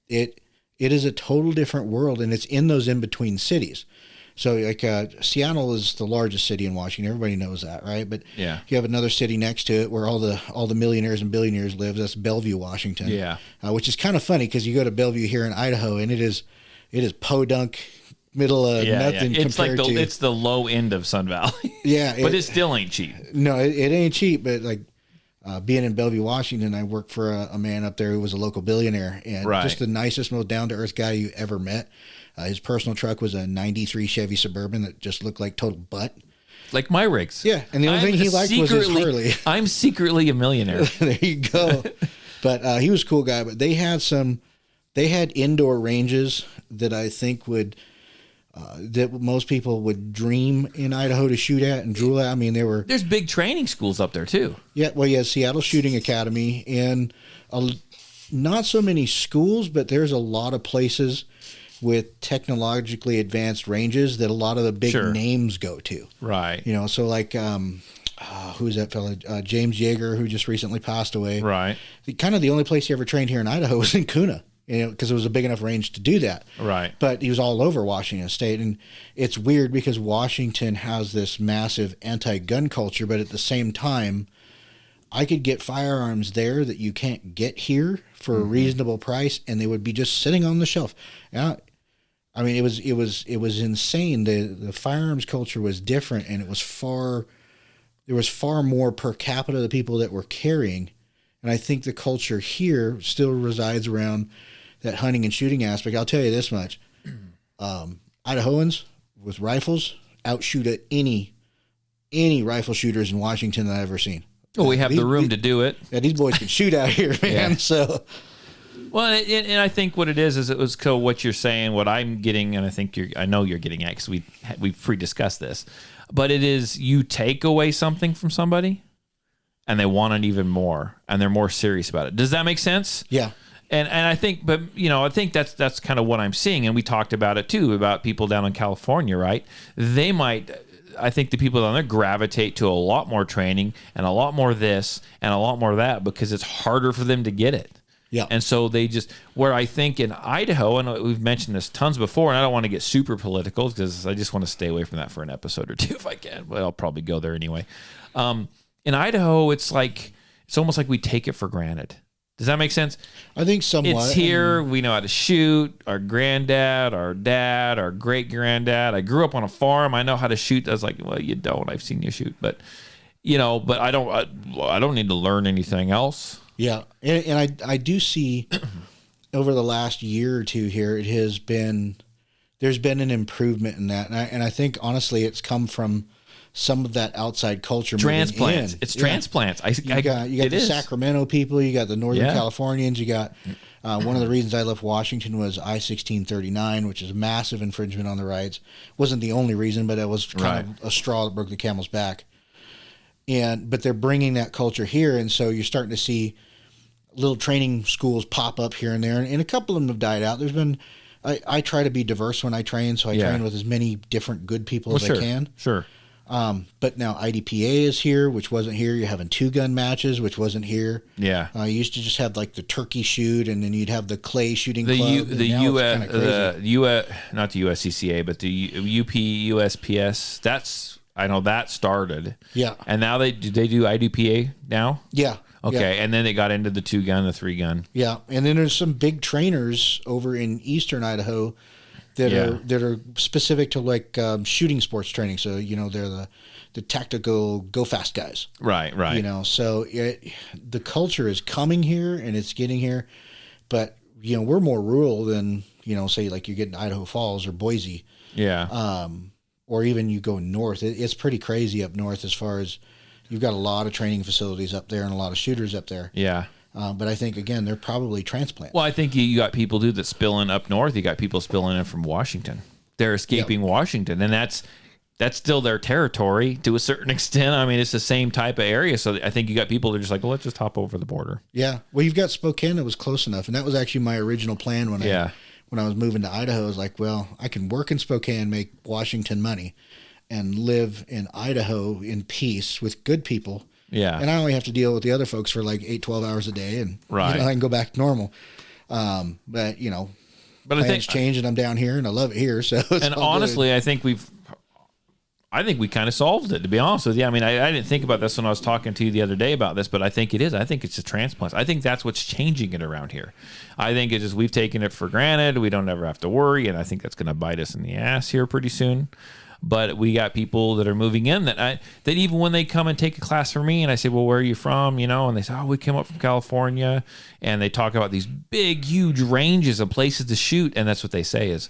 it is a total different world, and it's in those in between cities. So like Seattle is the largest city in Washington. Everybody knows that, right? But yeah, you have another city next to it where all the millionaires and billionaires live. That's Bellevue, Washington. Yeah, which is kind of funny because you go to Bellevue here in Idaho, and it is podunk, middle of nothing. It's compared like to it's the low end of Sun Valley. Yeah, but it still ain't cheap. No, it ain't cheap. But like being in Bellevue, Washington, I worked for a man up there who was a local billionaire, and just the nicest, most down to earth guy you ever met. His personal truck was a 93 Chevy Suburban that just looked like total butt. Like my rigs. Yeah, and the only thing he liked was his Harley. I'm secretly a millionaire. There you go. But he was a cool guy. But they had indoor ranges that I think that most people would dream in Idaho to shoot at and drool at. I mean, there's big training schools up there too. Yeah, well, yeah, Seattle Shooting Academy, and not so many schools, but there's a lot of places with technologically advanced ranges that a lot of the big names go to. Right. So like, who's that fella? James Yeager, who just recently passed away. Right. Kind of the only place he ever trained here in Idaho was in Kuna, because it was a big enough range to do that. Right. But he was all over Washington State. And it's weird because Washington has this massive anti-gun culture, but at the same time, I could get firearms there that you can't get here for a reasonable price, and they would be just sitting on the shelf. I mean, it was insane. The firearms culture was different, and there was far more per capita of the people that were carrying. And I think the culture here still resides around that hunting and shooting aspect. I'll tell you this much. Idahoans with rifles outshoot at any rifle shooters in Washington that I've ever seen. Well, we have the room to do it. Yeah, these boys can shoot out here, man. Yeah. So, Well, and I think what it is it was cool what you're saying, what I'm getting, and I know you're getting at, because we've pre-discussed this, but it is you take away something from somebody, and they want it even more, and they're more serious about it. Does that make sense? Yeah. And I think, but I think that's kind of what I'm seeing, and we talked about it too, about people down in California, right? I think the people down there gravitate to a lot more training and a lot more this and a lot more that because it's harder for them to get it. Yeah. And so they just, where I think in Idaho, and we've mentioned this tons before, and I don't want to get super political because I just want to stay away from that for an episode or two if I can, but I'll probably go there anyway. In Idaho, it's almost like we take it for granted. Does that make sense? I think somewhat. It's here. We know how to shoot. Our granddad, our dad, our great granddad. I grew up on a farm. I know how to shoot. I was like, well, you don't. I've seen you shoot, but but I don't need to learn anything else. Yeah, and I do see over the last year or two here, there's been an improvement in that, and I think honestly, it's come from some of that outside culture. Transplants. In. It's transplants. You got the Sacramento people. You got the Northern Californians. You got one of the reasons I left Washington was I-1639, which is a massive infringement on the rights. Wasn't the only reason, but it was kind of a straw that broke the camel's back. But they're bringing that culture here, and so you're starting to see little training schools pop up here and there, and a couple of them have died out. There's been, I try to be diverse when I train, so I train with as many different good people as I can. Sure. But now IDPA is here, which wasn't here. You're having 2-gun matches, which wasn't here. Yeah. You used to just have like the turkey shoot, and then you'd have the clay shooting club. Not the USCCA, but the USPS. I know that started. Yeah. And now they do IDPA now? Yeah. Okay. Yeah. And then they got into the 2-gun, the 3-gun. Yeah. And then there's some big trainers over in eastern Idaho that are specific to like shooting sports training. So, they're the tactical go fast guys. Right. So the culture is coming here and it's getting here, but we're more rural than, say like you get in Idaho Falls or Boise. Yeah. Or even you go north. It's pretty crazy up north as far as you've got a lot of training facilities up there and a lot of shooters up there. Yeah. But I think, again, they're probably transplants. Well, I think you got people, dude, that spill in up north. You got people spilling in from Washington. They're escaping Washington, and that's still their territory to a certain extent. I mean, it's the same type of area. So I think you got people that are just like, well, let's just hop over the border. Yeah. Well, you've got Spokane that was close enough, and that was actually my original plan when I was moving to Idaho. I was like, well, I can work in Spokane, make Washington money, and live in Idaho in peace with good people. Yeah. And I only have to deal with the other folks for like 8-12 hours a day, and I can go back to normal. But plans change, and I'm down here, and I love it here. So and honestly, good. I think we kind of solved it, to be honest with you. I mean, I didn't think about this when I was talking to you the other day about this, but I think it is. I think it's the transplants. I think that's what's changing it around here. I think it's just we've taken it for granted. We don't ever have to worry, and I think that's going to bite us in the ass here pretty soon. But we got people that are moving in that even when they come and take a class from me and I say, well, where are you from? And they say, oh, we came up from California. And they talk about these big, huge ranges of places to shoot. And that's what they say is,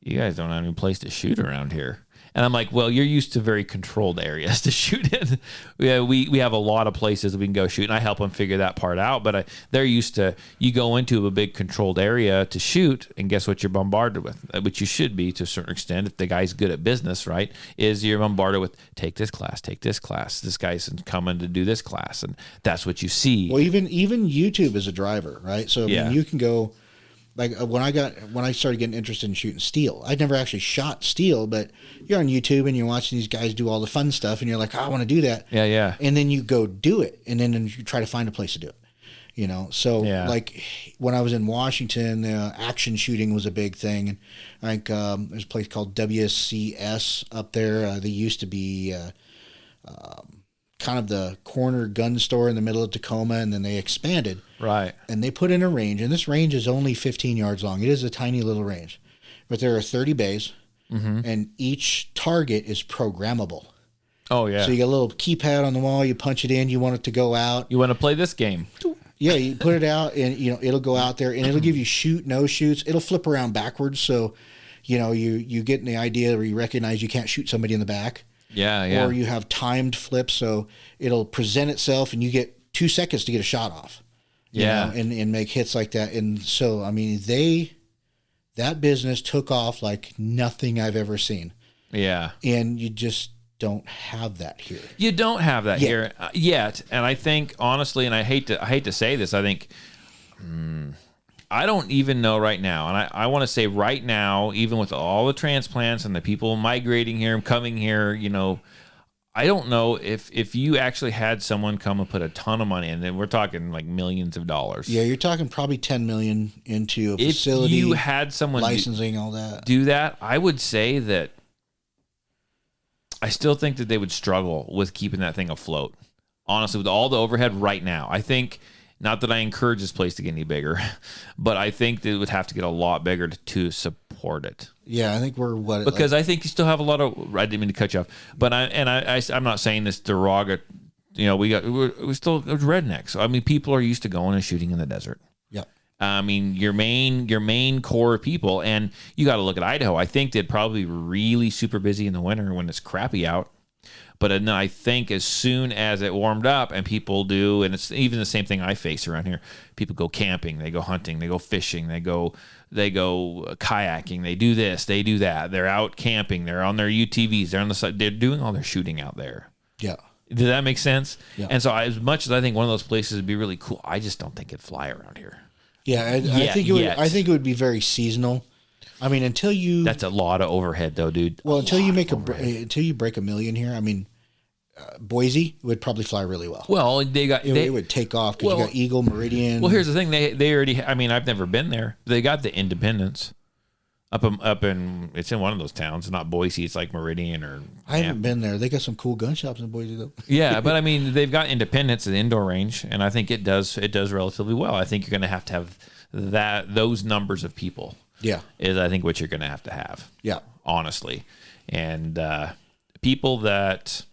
you guys don't have any place to shoot around here. And I'm like, well, you're used to very controlled areas to shoot in. We have a lot of places that we can go shoot, and I help them figure that part out. But they're used to, you go into a big controlled area to shoot, and guess what you're bombarded with? Which you should be to a certain extent if the guy's good at business, right? Is you're bombarded with, take this class. This guy's coming to do this class, and that's what you see. Well, even YouTube is a driver, right? So I mean, you can go. Like when I started getting interested in shooting steel, I'd never actually shot steel, but you're on YouTube and you're watching these guys do all the fun stuff, and you're like, oh, I want to do that. Yeah, yeah. And then you go do it, and then you try to find a place to do it. So like when I was in Washington, action shooting was a big thing, and like there's a place called WCS up there. They used to be kind of the corner gun store in the middle of Tacoma, and then they expanded. Right. And they put in a range, and this range is only 15 yards long. It is a tiny little range. But there are 30 bays, and each target is programmable. Oh, yeah. So you got a little keypad on the wall, you punch it in, you want it to go out. You want to play this game. Yeah, you put it out, and it'll go out there, and it'll give you shoot, no shoots. It'll flip around backwards, so you get in the idea where you recognize you can't shoot somebody in the back. Yeah, yeah. Or you have timed flips, so it'll present itself, and you get 2 seconds to get a shot off. Yeah. and make hits like that. And so, I mean, that business took off like nothing I've ever seen. Yeah. And you just don't have that here. You don't have that here yet. And I think, honestly, and I hate to say this, I think, I don't even know right now. And I want to say right now, even with all the transplants and the people migrating here and coming here, you know, I don't know if you actually had someone come and put a ton of money in, and we're talking like millions of dollars. Yeah, you're talking probably $10 million into a facility. If you had someone licensing all that, do that, I would say that I still think that they would struggle with keeping that thing afloat. Honestly, with all the overhead right now, I think, not that I encourage this place to get any bigger, but I think they would have to get a lot bigger to support it. Yeah, I think we're because I think you still have a lot of. I didn't mean to cut you off, but I'm not saying this derogatory. You know, we're still rednecks. So, I mean, people are used to going and shooting in the desert. Yeah. I mean, your main core of people, and you got to look at Idaho. I think they'd probably be really super busy in the winter when it's crappy out. But then I think as soon as it warmed up and people do, and it's even the same thing I face around here. People go camping, they go hunting, they go fishing, they go kayaking, they do this, they do that. They're out camping, they're on their UTVs, they're on the side, they're doing all their shooting out there. Yeah. Does that make sense? Yeah. And so as much as I think one of those places would be really cool, I just don't think it'd fly around here. Yeah, I think it would be very seasonal. I mean, until you that's a lot of overhead though, dude. Well, until you break $1 million here, I mean, Boise would probably fly really well. Well, it would take off because you got Eagle, Meridian. Well, here's the thing: they already. I mean, I've never been there. They got the Independence up in. It's in one of those towns, not Boise. It's like Meridian or. I haven't been there. They got some cool gun shops in Boise though. Yeah, but I mean, they've got Independence, an indoor range, and I think it does relatively well. I think you're going to have those numbers of people. Yeah, is I think what you're going to have. Yeah, honestly, and people that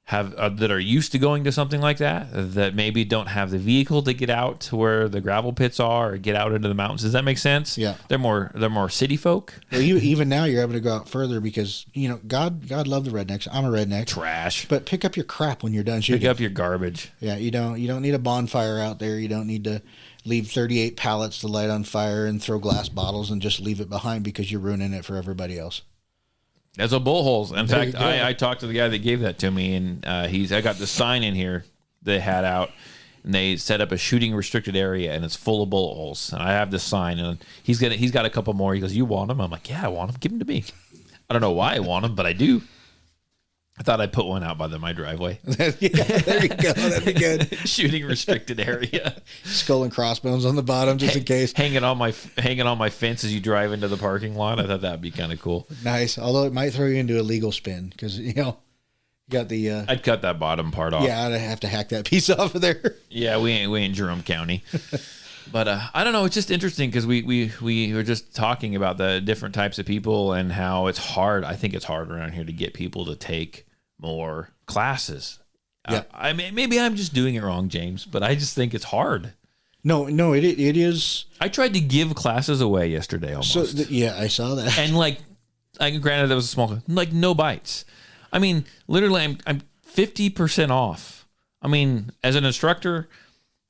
have that are used to going to something like that maybe don't have the vehicle to get out to where the gravel pits are or get out into the mountains. Does that make sense? Yeah, they're more city folk. Well, even now you're having to go out further because you know God loved the rednecks. I'm a redneck. Trash. But pick up your crap when you're done shooting. Pick up your garbage. Yeah, you don't need a bonfire out there. You don't need to leave 38 pallets to light on fire and throw glass bottles and just leave it behind because you're ruining it for everybody else. That's a bullholes. In fact, I talked to the guy that gave that to me, and I got the sign in here they had out, and they set up a shooting restricted area, and it's full of bullet holes. And I have this sign, and he's got a couple more. He goes, "You want them?" I'm like, "Yeah, I want them. Give them to me." I don't know why I want them, but I do. I thought I'd put one out by my driveway. Yeah, there you go. That'd be good. Shooting restricted area. Skull and crossbones on the bottom, just in case. Hanging on my fence as you drive into the parking lot. I thought that'd be kind of cool. Nice. Although it might throw you into a legal spin because you got the. I'd cut that bottom part off. Yeah, I'd have to hack that piece off of there. Yeah, we ain't Jerome County. But I don't know. It's just interesting because we were just talking about the different types of people and how it's hard. I think it's hard around here to get people to take more classes. Yeah. I mean, maybe I'm just doing it wrong, James, but I just think it's hard. No, it is. I tried to give classes away yesterday almost. So yeah, I saw that. And granted, that was a small, no bites. I mean, literally, I'm 50% off. I mean, as an instructor,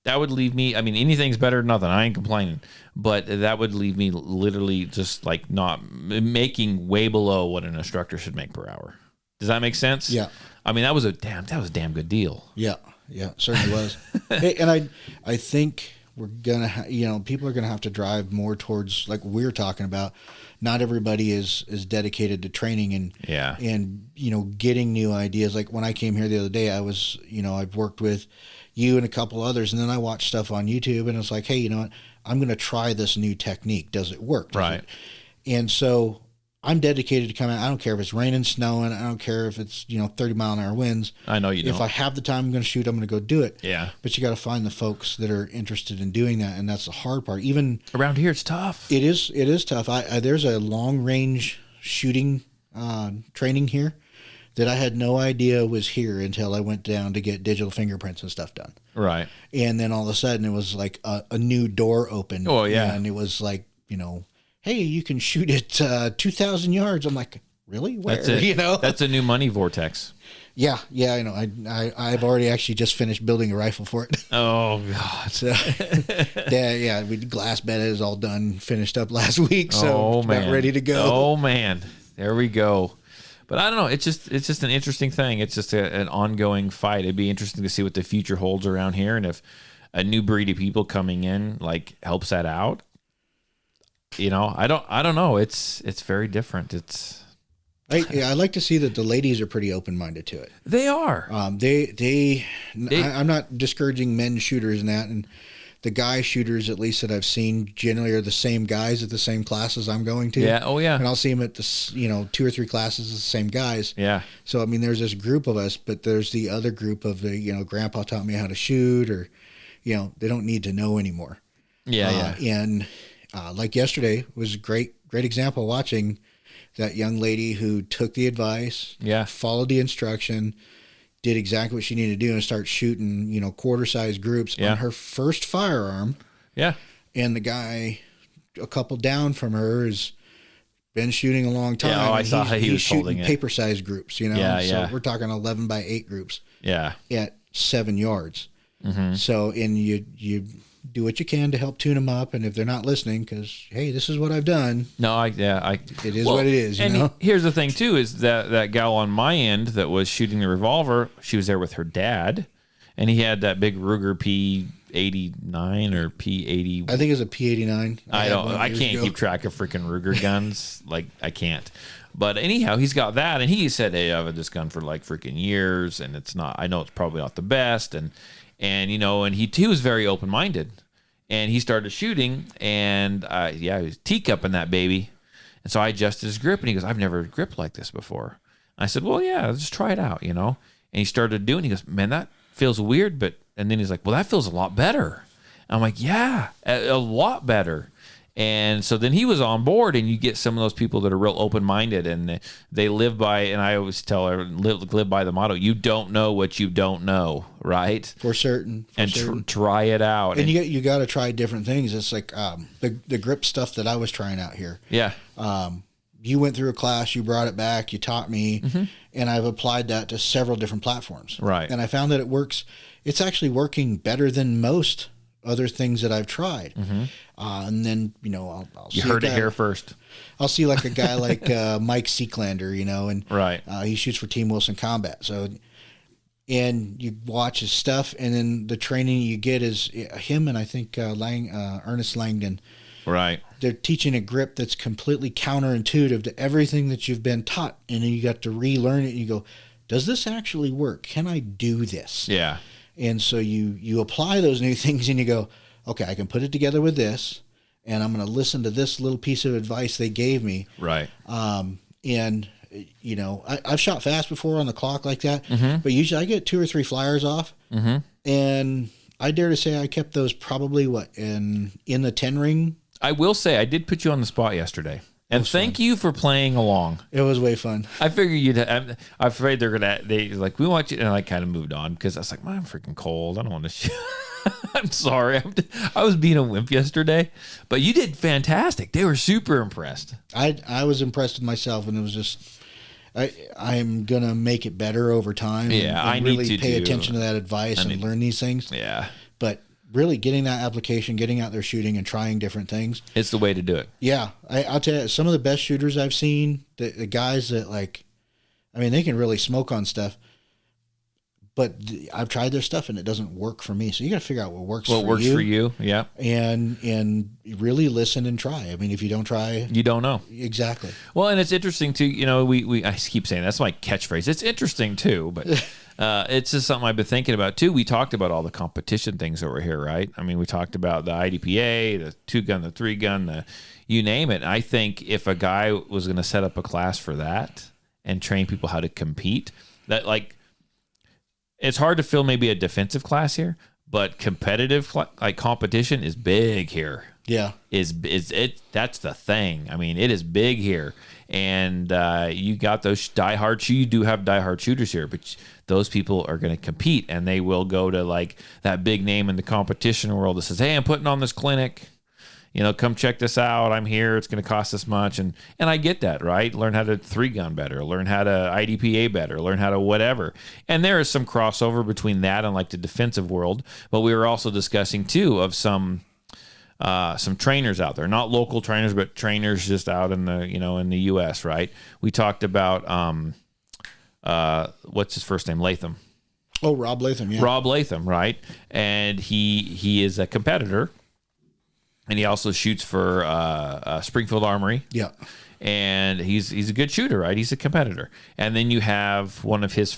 that would leave me. I mean, anything's better than nothing. I ain't complaining, but that would leave me literally just like not making way below what an instructor should make per hour. Does that make sense? Yeah. I mean, that was a damn good deal. Yeah, certainly was. Hey, and I think we're gonna, people are gonna have to drive more towards like we're talking about. Not everybody is dedicated to training and getting new ideas. Like when I came here the other day, I was, I've worked with you and a couple others, and then I watched stuff on YouTube, and it's like, hey, you know what? I'm gonna try this new technique. Does it work? Right. And so I'm dedicated to coming out. I don't care if it's raining, snowing. I don't care if it's 30-mile-an-hour winds. I know you don't. If I have the time, I'm going to shoot. I'm going to go do it. Yeah. But you got to find the folks that are interested in doing that, and that's the hard part. Even around here, it's tough. It is tough. There's a long-range shooting training here that I had no idea was here until I went down to get digital fingerprints and stuff done. Right. And then all of a sudden, it was like a new door opened. Oh yeah. And it was like hey, you can shoot at 2,000 yards. I'm like, really? Where? That's a new money vortex. Yeah, I know. I've already actually just finished building a rifle for it. Oh God. So, yeah, we glass bed is all done, finished up last week, so it's about ready to go. Oh man, there we go. But I don't know. It's just an interesting thing. It's just an ongoing fight. It'd be interesting to see what the future holds around here, and if a new breed of people coming in like helps that out. I don't know. It's very different. I like to see that the ladies are pretty open-minded to it. They are. I'm not discouraging men shooters and that, and the guy shooters, at least that I've seen, generally are the same guys at the same classes I'm going to. Yeah. Oh yeah. And I'll see them at the 2 or 3 classes, the same guys. Yeah. So I mean, there's this group of us, but there's the other group of the Grandpa taught me how to shoot, or they don't need to know anymore. Yeah. And like yesterday was a great example watching that young lady who took the advice, followed the instruction, did exactly what she needed to do, and start shooting, quarter-sized groups on her first firearm. Yeah. And the guy a couple down from her has been shooting a long time. Yeah, I saw how he was shooting holding it. Paper-sized groups, So we're talking 11 by 8 groups. Yeah. At 7 yards. Mm-hmm. So, and you do what you can to help tune them up, and if they're not listening, because hey, this is what I've done. No, it is what it is. Here's the thing too: is that gal on my end that was shooting the revolver, she was there with her dad, and he had that big Ruger P89 or P80. I think it's a P89. I can't keep track of freaking Ruger guns. Like I can't. But anyhow, he's got that, and he said, "Hey, I've had this gun for like freaking years, and it's not. I know it's probably not the best, and he was very open minded, and he started shooting, and he was teacupping that baby, and so I adjusted his grip, and he goes, I've never gripped like this before. And I said, well, yeah, let's just try it out, and he started doing. He goes, man, that feels weird, and then he's like, well, that feels a lot better. And I'm like, yeah, a lot better. And so then he was on board, and you get some of those people that are real open-minded, and they live by, and I always tell everyone, live by the motto, you don't know what you don't know, right? For certain. Try it out. And you got to try different things. It's like the grip stuff that I was trying out here. Yeah. You went through a class, you brought it back, you taught me, and I've applied that to several different platforms. Right. And I found that it works. It's actually working better than most other things that I've tried. And then, I'll you see heard it here first. I'll see like a guy like Mike Seeklander, and right. He shoots for Team Wilson Combat. So, and you watch his stuff, and then the training you get is him and I think Ernest Langdon. Right. They're teaching a grip that's completely counterintuitive to everything that you've been taught. And then you got to relearn it, and you go, does this actually work? Can I do this? Yeah. And so you apply those new things, and you go, okay, I can put it together with this, and I'm going to listen to this little piece of advice they gave me. Right. And, I've shot fast before on the clock like that, but usually I get 2 or 3 flyers off, and I dare to say I kept those probably, in the 10 ring. I will say I did put you on the spot yesterday. And thank you for playing along. It was way fun. I figured I'm afraid they're like, we want you. And I kind of moved on because I was like, I'm freaking cold. I don't want to shoot. I'm sorry. I was being a wimp yesterday, but you did fantastic. They were super impressed. I was impressed with myself, and it was just, I'm going to make it better over time. Yeah, and I really need to pay attention to that advice and learn these things. Yeah. But really getting that application, getting out there shooting and trying different things. It's the way to do it. Yeah. I'll tell you, some of the best shooters I've seen, the guys that they can really smoke on stuff, but I've tried their stuff and it doesn't work for me. So you got to figure out what works for you. Yeah. And really listen and try. If you don't try, you don't know. Exactly. Well, and it's interesting too, I keep saying that's my catchphrase. It's interesting too, but it's just something I've been thinking about too. We talked about all the competition things over here, right? We talked about the IDPA, the 2-gun, the 3-gun, you name it. I think if a guy was going to set up a class for that and train people how to compete, that it's hard to fill maybe a defensive class here, but competitive competition is big here. Yeah. That's the thing. It is big here. And you got those you do have diehard shooters here, but those people are going to compete, and they will go to that big name in the competition world that says, hey, I'm putting on this clinic. come check this out. I'm here. It's going to cost this much. And I get that, right? Learn how to 3-gun better, learn how to IDPA better, learn how to whatever. And there is some crossover between that and like the defensive world. But we were also discussing too of some trainers out there, not local trainers, but trainers just out in the, in the US, right? We talked about, what's his first name? Latham. Oh, Rob Latham, yeah. Rob Latham, right? And he is a competitor, and he also shoots for Springfield Armory. Yeah. And he's a good shooter, right? He's a competitor. And then you have one of his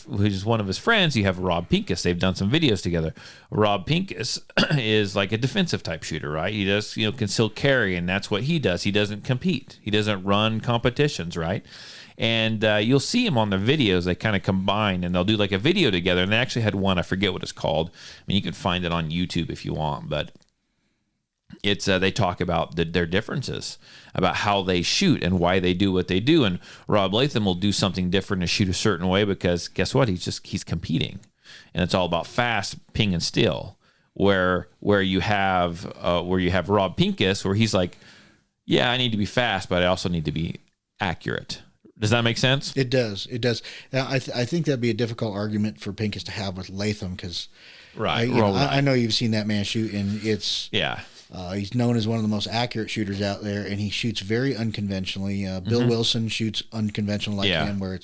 friends. You have Rob Pincus. They've done some videos together. Rob Pincus is like a defensive type shooter, right? He does concealed carry, and that's what he does. He doesn't compete. He doesn't run competitions, right? And you'll see him on the videos. They kind of combine, and they'll do like a video together. And they actually had one. I forget what it's called. I mean, you can find it on YouTube if you want, but it's they talk about their differences, about how they shoot and why they do what they do. And Rob Latham will do something different to shoot a certain way because guess what? He's competing, and it's all about fast, ping, and still. Where you have Rob Pincus, where he's like, yeah, I need to be fast, but I also need to be accurate. Does that make sense? It does. It does. Now, I think that'd be a difficult argument for Pincus to have with Latham because, right. I know you've seen that man shoot, and it's he's known as one of the most accurate shooters out there, and he shoots very unconventionally. Bill Wilson shoots unconventional like him, where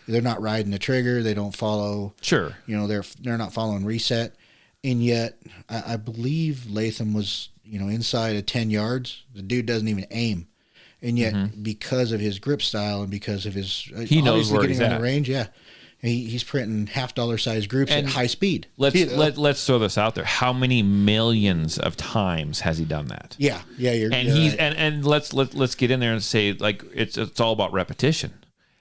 they're not riding the trigger, they don't follow. Sure. They're not following reset, and yet I believe Latham was inside of 10 yards. The dude doesn't even aim. And yet, because of his grip style and because of his he knows where getting he's on at. The range, he's printing $half size groups at high speed. Let's throw this out there. How many millions of times has he done that? Yeah, you're right. And let's get in there and say like it's all about repetition.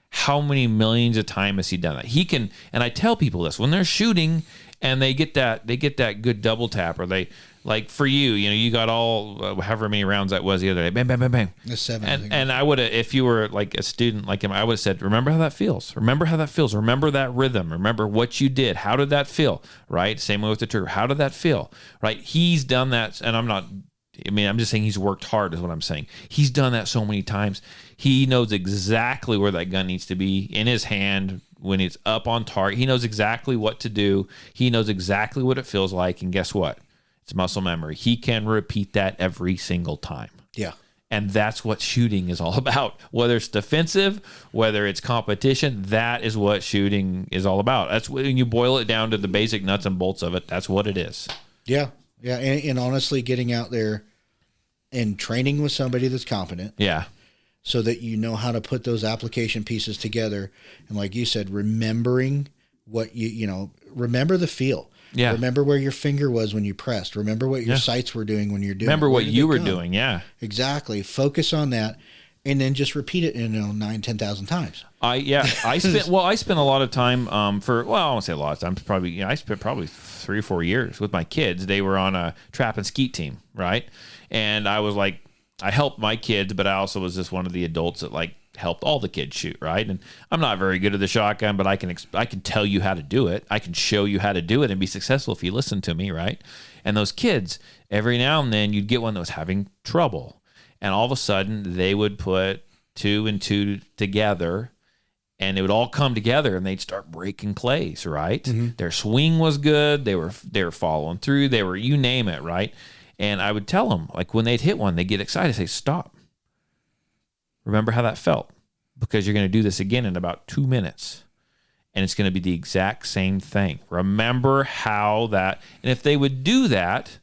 How many millions of times has he done that? He can, and I tell people this when they're shooting and they get that good double tap, or they. Like for you got all however many rounds that was the other day, bang, bang, bang, bang. The 7. And I would have, if you were like a student like him, I would have said, remember how that feels. Remember how that feels. Remember that rhythm. Remember what you did. How did that feel? Right? Same way with the trigger. How did that feel? Right? He's done that, and I'm just saying he's worked hard is what I'm saying. He's done that so many times. He knows exactly where that gun needs to be in his hand when it's up on target. He knows exactly what to do. He knows exactly what it feels like, and guess what? It's muscle memory. He can repeat that every single time. Yeah. And that's what shooting is all about. Whether it's defensive, whether it's competition, that is what shooting is all about. That's when you boil it down to the basic nuts and bolts of it. That's what it is. Yeah. Yeah. And honestly, getting out there and training with somebody that's competent. Yeah. So that you know how to put those application pieces together. And like you said, remembering what remember the feel. Yeah. Remember where your finger was when you pressed. Remember what your sights were doing when you're doing. Remember what you were doing. Yeah. Exactly. Focus on that, and then just repeat it 9,000-10,000 times. I spent a lot of time I won't say a lot of time. Probably I spent probably 3 or 4 years with my kids. They were on a trap and skeet team, right? And I was like, I helped my kids, but I also was just one of the adults that like helped all the kids shoot, right? And I'm not very good at the shotgun, but I can tell you how to do it. I can show you how to do it and be successful if you listen to me, right? And those kids, every now and then you'd get one that was having trouble, and all of a sudden they would put 2 and 2 together, and it would all come together, and they'd start breaking plays, right? Mm-hmm. Their swing was good. They were following through. They were, you name it, right? And I would tell them, like when they'd hit one, they'd get excited, say, stop. Remember how that felt, because you're going to do this again in about 2 minutes, and it's going to be the exact same thing. Remember how that, and if they would do that,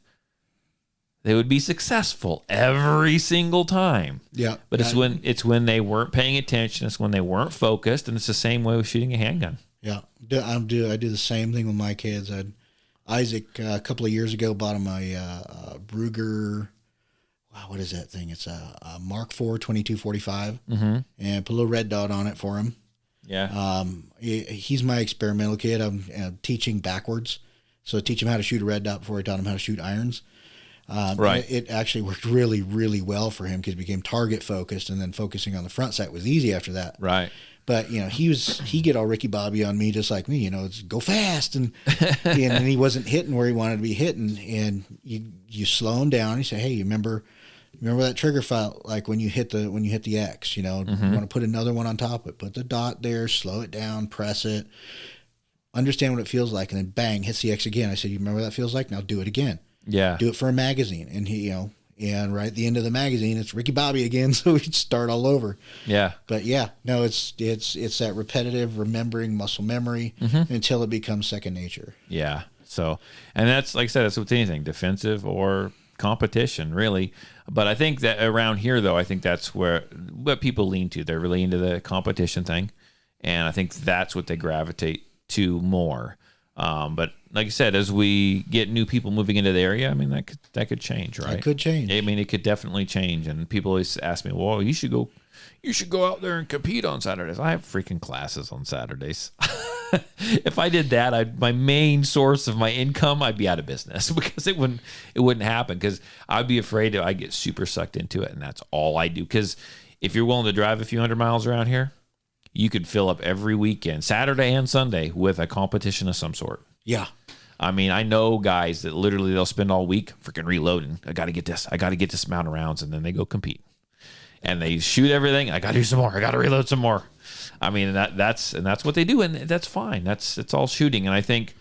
they would be successful every single time. Yeah. But it's when they weren't paying attention, it's when they weren't focused, and it's the same way with shooting a handgun. Yeah. I do the same thing with my kids. Isaac, a couple of years ago, bought him a Ruger. Wow, what is that thing? It's a Mark IV 2245, and put a little red dot on it for him. Yeah. He's my experimental kid. I'm teaching backwards, so I teach him how to shoot a red dot before I taught him how to shoot irons. Right. It actually worked really, really well for him because he became target focused, and then focusing on the front sight was easy after that. Right. But he get all Ricky Bobby on me, just like me. It's go fast, and he wasn't hitting where he wanted to be hitting. And you slow him down. You say, hey, you remember Remember that trigger felt like when you hit the X, you want to put another one on top of it, put the dot there, slow it down, press it, understand what it feels like, and then bang, hits the X again. I said, you remember what that feels like? Now do it again. Yeah. Do it for a magazine. And and right at the end of the magazine, it's Ricky Bobby again. So we start all over. Yeah. But yeah, no, it's that repetitive remembering, muscle memory until it becomes second nature. Yeah. So, and that's, like I said, that's with anything, defensive or competition, really. But I think that around here, though, I think that's what people lean to. They're really into the competition thing. And I think that's what they gravitate to more. But like I said, as we get new people moving into the area, I mean, that could change, right? It could change. I mean, it could definitely change. And people always ask me, well, you should go out there and compete on Saturdays. I have freaking classes on Saturdays. If I did that, my main source of my income, I'd be out of business because it wouldn't happen, because I'd be afraid that I get super sucked into it, and that's all I do. Because if you're willing to drive a few hundred miles around here, you could fill up every weekend, Saturday and Sunday, with a competition of some sort. Yeah. I mean, I know guys that literally they'll spend all week freaking reloading. I got to get this amount of rounds, and then they go compete. And they shoot everything. I got to do some more. I got to reload some more. I mean, that's what they do, and that's fine. It's all shooting. And I think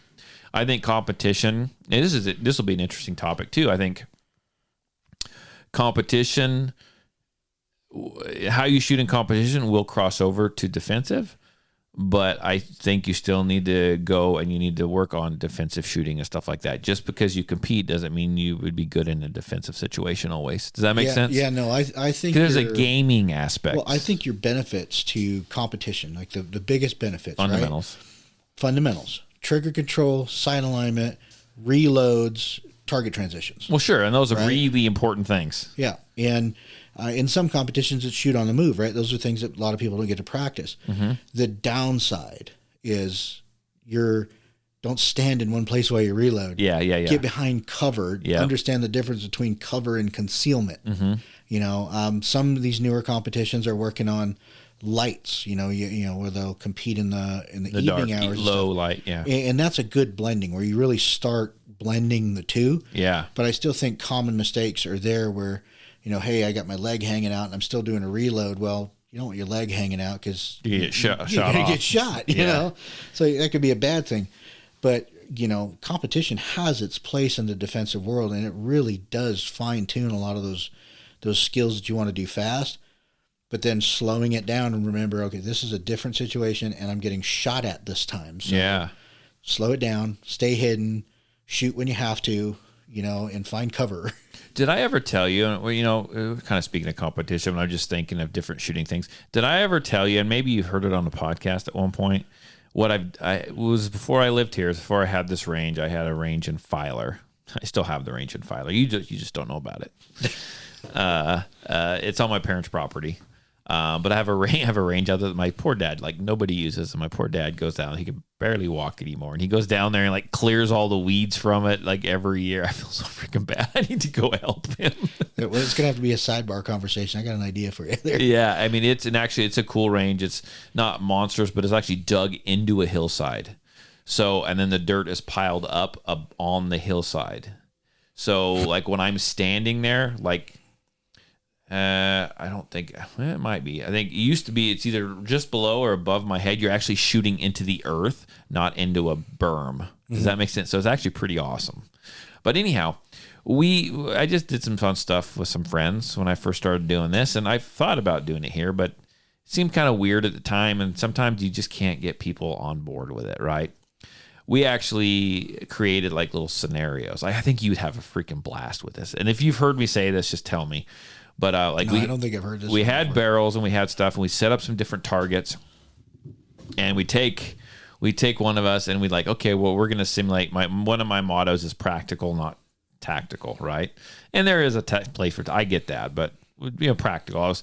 competition, and this will be an interesting topic too. I think competition, how you shoot in competition will cross over to defensive, but I think you still need to go and you need to work on defensive shooting and stuff like that. Just because you compete doesn't mean you would be good in a defensive situation always. Does that make sense? Yeah, no, I think there's a gaming aspect. Well, I think your benefits to competition, like the biggest benefits, fundamentals, right? Fundamentals, trigger control, sight alignment, reloads, target transitions. Well, sure, and those are really important things. Yeah, and in some competitions, it's shoot on the move, right? Those are things that a lot of people don't get to practice. The downside is don't stand in one place while you reload. Yeah. Get behind cover. Yeah. Understand the difference between cover and concealment. Some of these newer competitions are working on lights. Where they'll compete in the evening dark, hours, low light. Yeah, and that's a good blending where you really start blending the two. Yeah, but I still think common mistakes are there where, hey, I got my leg hanging out and I'm still doing a reload. Well, you don't want your leg hanging out because you get shot. You're going to get shot, you know? So that could be a bad thing. But, competition has its place in the defensive world, and it really does fine tune a lot of those skills that you want to do fast, but then slowing it down and remember, okay, this is a different situation and I'm getting shot at this time. So slow it down, stay hidden, shoot when you have to, and find cover. Did I ever tell you, kind of speaking of competition, I'm just thinking of different shooting things. Did I ever tell you, and maybe you've heard it on the podcast at one point, it was before I lived here, before I had this range, I had a range in Filer. I still have the range in Filer. You just don't know about it. It's on my parents' property. But I have a range out there that my poor dad, nobody uses, and my poor dad goes down. He can barely walk anymore, and he goes down there and clears all the weeds from it every year. I feel so freaking bad. I need to go help him. Well, it's gonna have to be a sidebar conversation. I got an idea for you there. Yeah, I mean it's a cool range. It's not monstrous, but it's actually dug into a hillside. So, and then the dirt is piled up on the hillside. So when I'm standing there, I don't think it might be. I think it used to be it's either just below or above my head. You're actually shooting into the earth, not into a berm. Does that make sense? So it's actually pretty awesome. But anyhow, I just did some fun stuff with some friends when I first started doing this, and I thought about doing it here, but it seemed kind of weird at the time, and sometimes you just can't get people on board with it, right? We actually created little scenarios. I think you'd have a freaking blast with this. And if you've heard me say this, just tell me. But I don't think I've heard this. We had barrels and we had stuff, and we set up some different targets, and we take one of us and we okay, well, we're going to simulate. One of my mottos is practical, not tactical, right? And there is a place for I get that, but practical.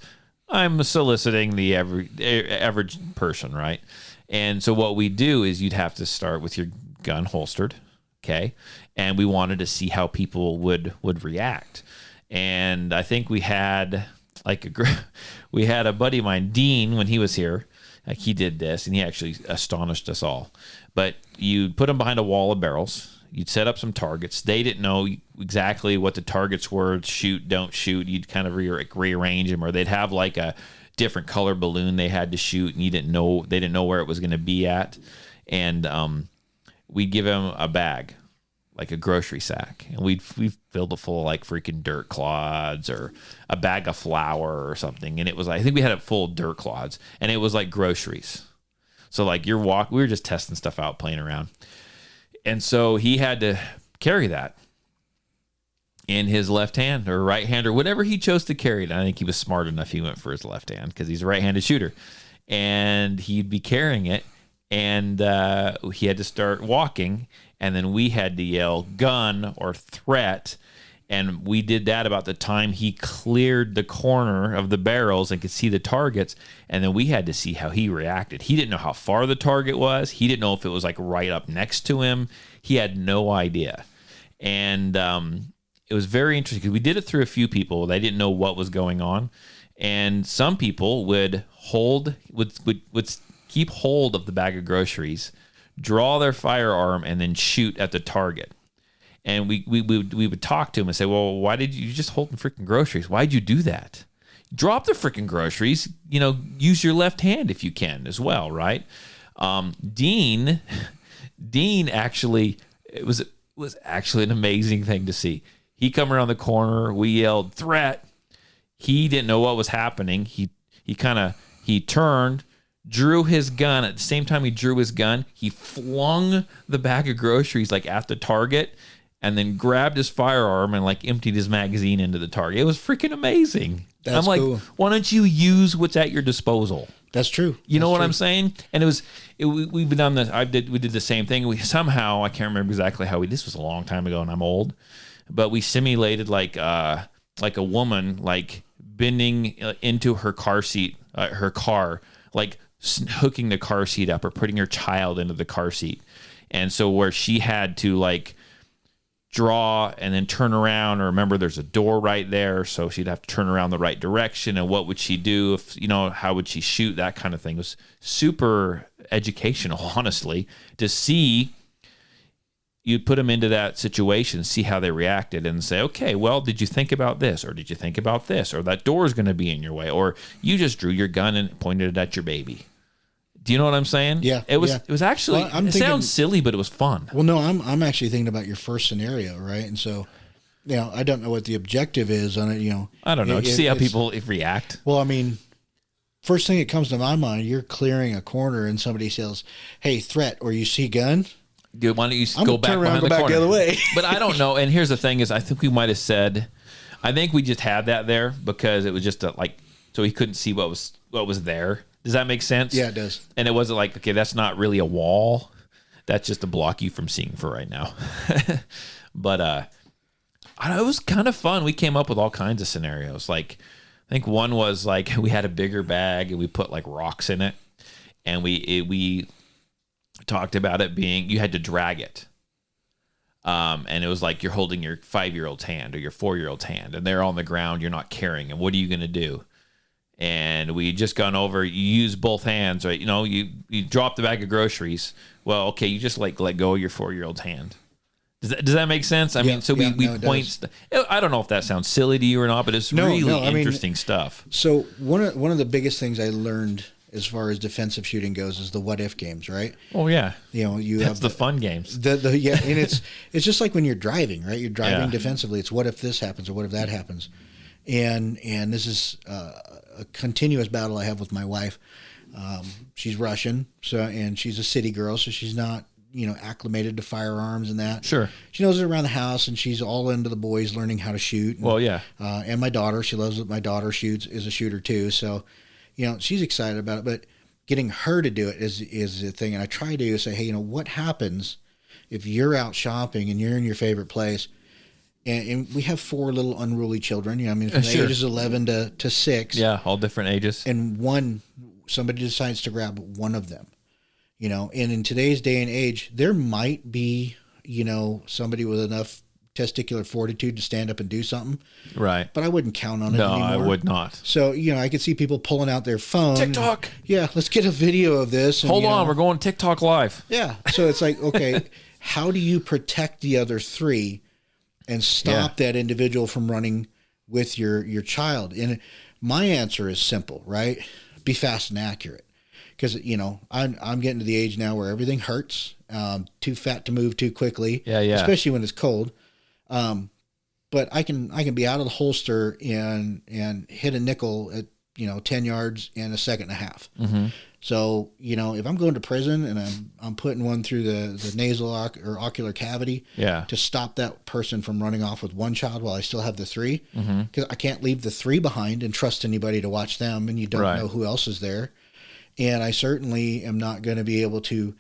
I'm soliciting the average person, right? And so what we do is you'd have to start with your gun holstered, okay? And we wanted to see how people would react. And I think we had we had a buddy of mine, Dean, when he was here. He did this, and he actually astonished us all. But you put them behind a wall of barrels, You'd set up some targets. They didn't know exactly what the targets were. Shoot, don't shoot. You'd kind of rearrange them, or they'd have like a different color balloon they had to shoot, and they didn't know where it was going to be at. And we'd give them a bag, like a grocery sack, and we've filled it full of like freaking dirt clods or a bag of flour or something. And it was like, I think we had it full of dirt clods, and it was like groceries. So like we were just testing stuff out, playing around. And so he had to carry that in his left hand or right hand or whatever he chose to carry it. I think he was smart enough. He went for his left hand because he's a right-handed shooter, and he'd be carrying it, and he had to start walking, and then we had to yell gun or threat. And we did that about the time he cleared the corner of the barrels and could see the targets. And then we had to see how he reacted. He didn't know how far the target was. He didn't know if it was like right up next to him. He had no idea. And it was very interesting because we did it through a few people. They didn't know what was going on. And some people would keep hold of the bag of groceries, draw their firearm, and then shoot at the target. And we would talk to him and say, well, why did you just hold the freaking groceries? Why'd you do that? Drop the freaking groceries. Use your left hand if you can as well, right? Dean actually, it was actually an amazing thing to see. He come around the corner. We yelled threat. He didn't know what was happening. He turned, drew his gun. At the same time he drew his gun, he flung the bag of groceries like at the target, and then grabbed his firearm and like emptied his magazine into the target. It was freaking amazing. I'm like, cool. Why don't you use what's at your disposal? That's true. You know what I'm saying? And we've done this. We did the same thing. We somehow, I can't remember exactly how this was a long time ago and I'm old, but we simulated like a woman, like bending into her car seat, her car, like hooking the car seat up or putting her child into the car seat. And so where she had to like draw and then turn around, or remember there's a door right there, so she'd have to turn around the right direction, and what would she do if, how would she shoot, that kind of thing. It was super educational, honestly, to see. You'd put them into that situation, see how they reacted, and say, okay, well, did you think about this, or did you think about this, or that door is going to be in your way, or you just drew your gun and pointed it at your baby. Do you know what I'm saying? Yeah. It was actually, it sounds silly, but it was fun. Well, no, I'm actually thinking about your first scenario, right? And so, I don't know what the objective is on it, I don't know. Just see how people react. Well, I mean, first thing that comes to my mind, you're clearing a corner and somebody says, hey, threat, or you see gun. Dude, why don't you go back behind the corner? The other way. But I don't know. And here's the thing is, I think we might have said, I think we just had that there because it was just so he couldn't see what was there. Does that make sense? Yeah, it does. And it wasn't like, okay, that's not really a wall. That's just to block you from seeing for right now. But I know, it was kind of fun. We came up with all kinds of scenarios. Like, I think one was like we had a bigger bag and we put like rocks in it. And we talked about it being, you had to drag it. And it was like you're holding your 5-year-old's hand or your 4-year-old's hand, and they're on the ground. You're not carrying them. What are you going to do? And we just gone over, you use both hands, right? You drop the bag of groceries. Well, okay, you just like let go of your 4-year-old's hand. Does that make sense? I mean, so we point. I don't know if that sounds silly to you or not, but it's really interesting stuff. So one of the biggest things I learned as far as defensive shooting goes is the what if games, right? Oh yeah, you that's have the fun games. And it's just like when you're driving, right? You're driving defensively. It's what if this happens or what if that happens, and this is a continuous battle I have with my wife. She's Russian, and she's a city girl, so she's not acclimated to firearms and that. Sure. She knows it around the house, and she's all into the boys learning how to shoot. And, well, yeah. And my daughter, she loves what my daughter shoots, is a shooter too. So, she's excited about it, but getting her to do it is the thing. And I try to say, hey, what happens if you're out shopping and you're in your favorite place, and we have 4 little unruly children, from the ages 11 to 6. Yeah, all different ages. And somebody decides to grab one of them, and in today's day and age, there might be, somebody with enough testicular fortitude to stand up and do something. Right. But I wouldn't count on it anymore. No, I would not. So, I could see people pulling out their phone. TikTok. Yeah, let's get a video of this. And, Hold on, we're going TikTok live. Yeah. So it's like, okay. how do you protect the other 3 and stop that individual from running with your child? And my answer is simple, right? Be fast and accurate. Because, I'm getting to the age now where everything hurts. Too fat to move too quickly. Yeah. Especially when it's cold. But I can be out of the holster and hit a nickel at 10 yards in a second and a half. Mm-hmm. So if I'm going to prison and I'm putting one through the nasal or ocular cavity to stop that person from running off with one child while I still have the 3, because I can't leave the 3 behind and trust anybody to watch them, and you don't know who else is there. And I certainly am not going to be able to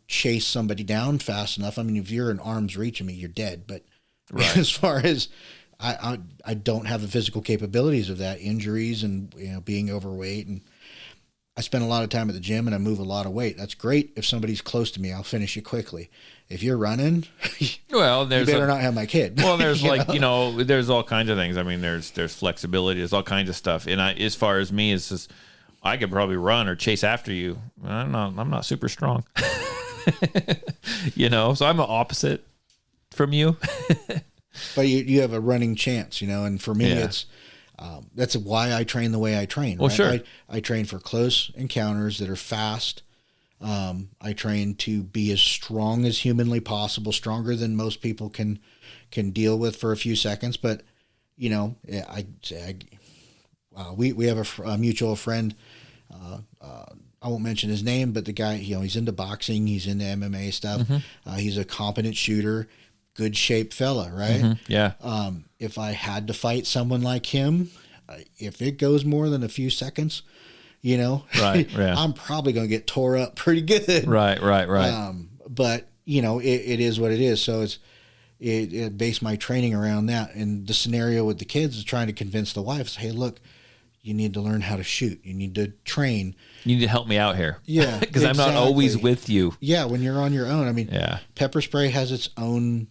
chase somebody down fast enough. I mean, if you're in arm's reach of me, you're dead. But as far as I don't have the physical capabilities of that, injuries and being overweight, and I spend a lot of time at the gym and I move a lot of weight. That's great. If somebody's close to me, I'll finish you quickly. If you're running, well, there's you better not have my kid. Well, there's there's all kinds of things. I mean, there's flexibility. There's all kinds of stuff. And as far as me, it's just I could probably run or chase after you. I'm not super strong. So I'm the opposite from you. But you have a running chance, and for me, it's that's why I train the way I train. Well, right? sure. I train for close encounters that are fast. I train to be as strong as humanly possible, stronger than most people can deal with for a few seconds. But we have a mutual friend. I won't mention his name, but the guy, he's into boxing, he's into MMA stuff. Mm-hmm. He's a competent shooter, good shaped fella, right? Mm-hmm. Yeah. If I had to fight someone like him, if it goes more than a few seconds, right, yeah. I'm probably going to get tore up pretty good. Right. But it is what it is. So it based my training around that. And the scenario with the kids is trying to convince the wife, hey, look, you need to learn how to shoot. You need to train. You need to help me out here. Yeah. Because I'm not always with you. Yeah. When you're on your own, I mean, yeah. Pepper spray has its own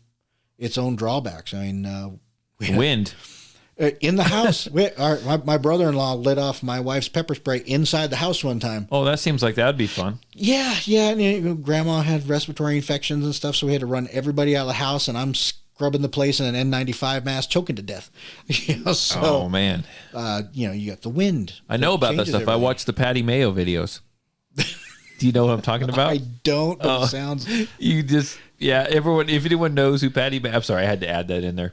drawbacks. I mean, wind. In the house, my brother-in-law lit off my wife's pepper spray inside the house one time. Oh, that seems like that'd be fun. Yeah. And, Grandma had respiratory infections and stuff, so we had to run everybody out of the house, and I'm scrubbing the place in an N95 mask, choking to death. Oh man. You got the wind. I know about that stuff. Everything. I watched the Patty Mayo videos. Do you know what I'm talking about? I don't. But it sounds. You just everyone. If anyone knows who Patty Mayo, I'm sorry, I had to add that in there.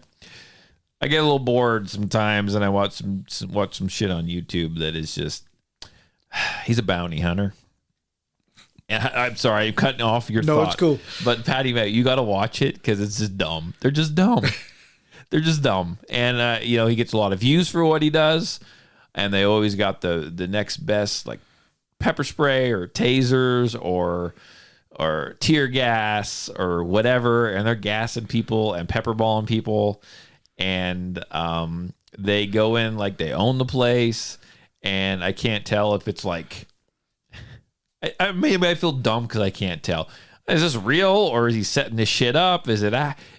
I get a little bored sometimes, and I watch some shit on YouTube that is just. He's a bounty hunter. And I'm sorry, I'm cutting off your thought. No, it's cool. But Patty Mayo, you got to watch it because it's just dumb. They're just dumb. They're just dumb. And, he gets a lot of views for what he does. And they always got the next best, like pepper spray or tasers or tear gas or whatever. And they're gassing people and pepperballing people. And they go in like they own the place. And I can't tell if it's like... maybe I feel dumb because I can't tell. Is this real or is he setting this shit up? Is it?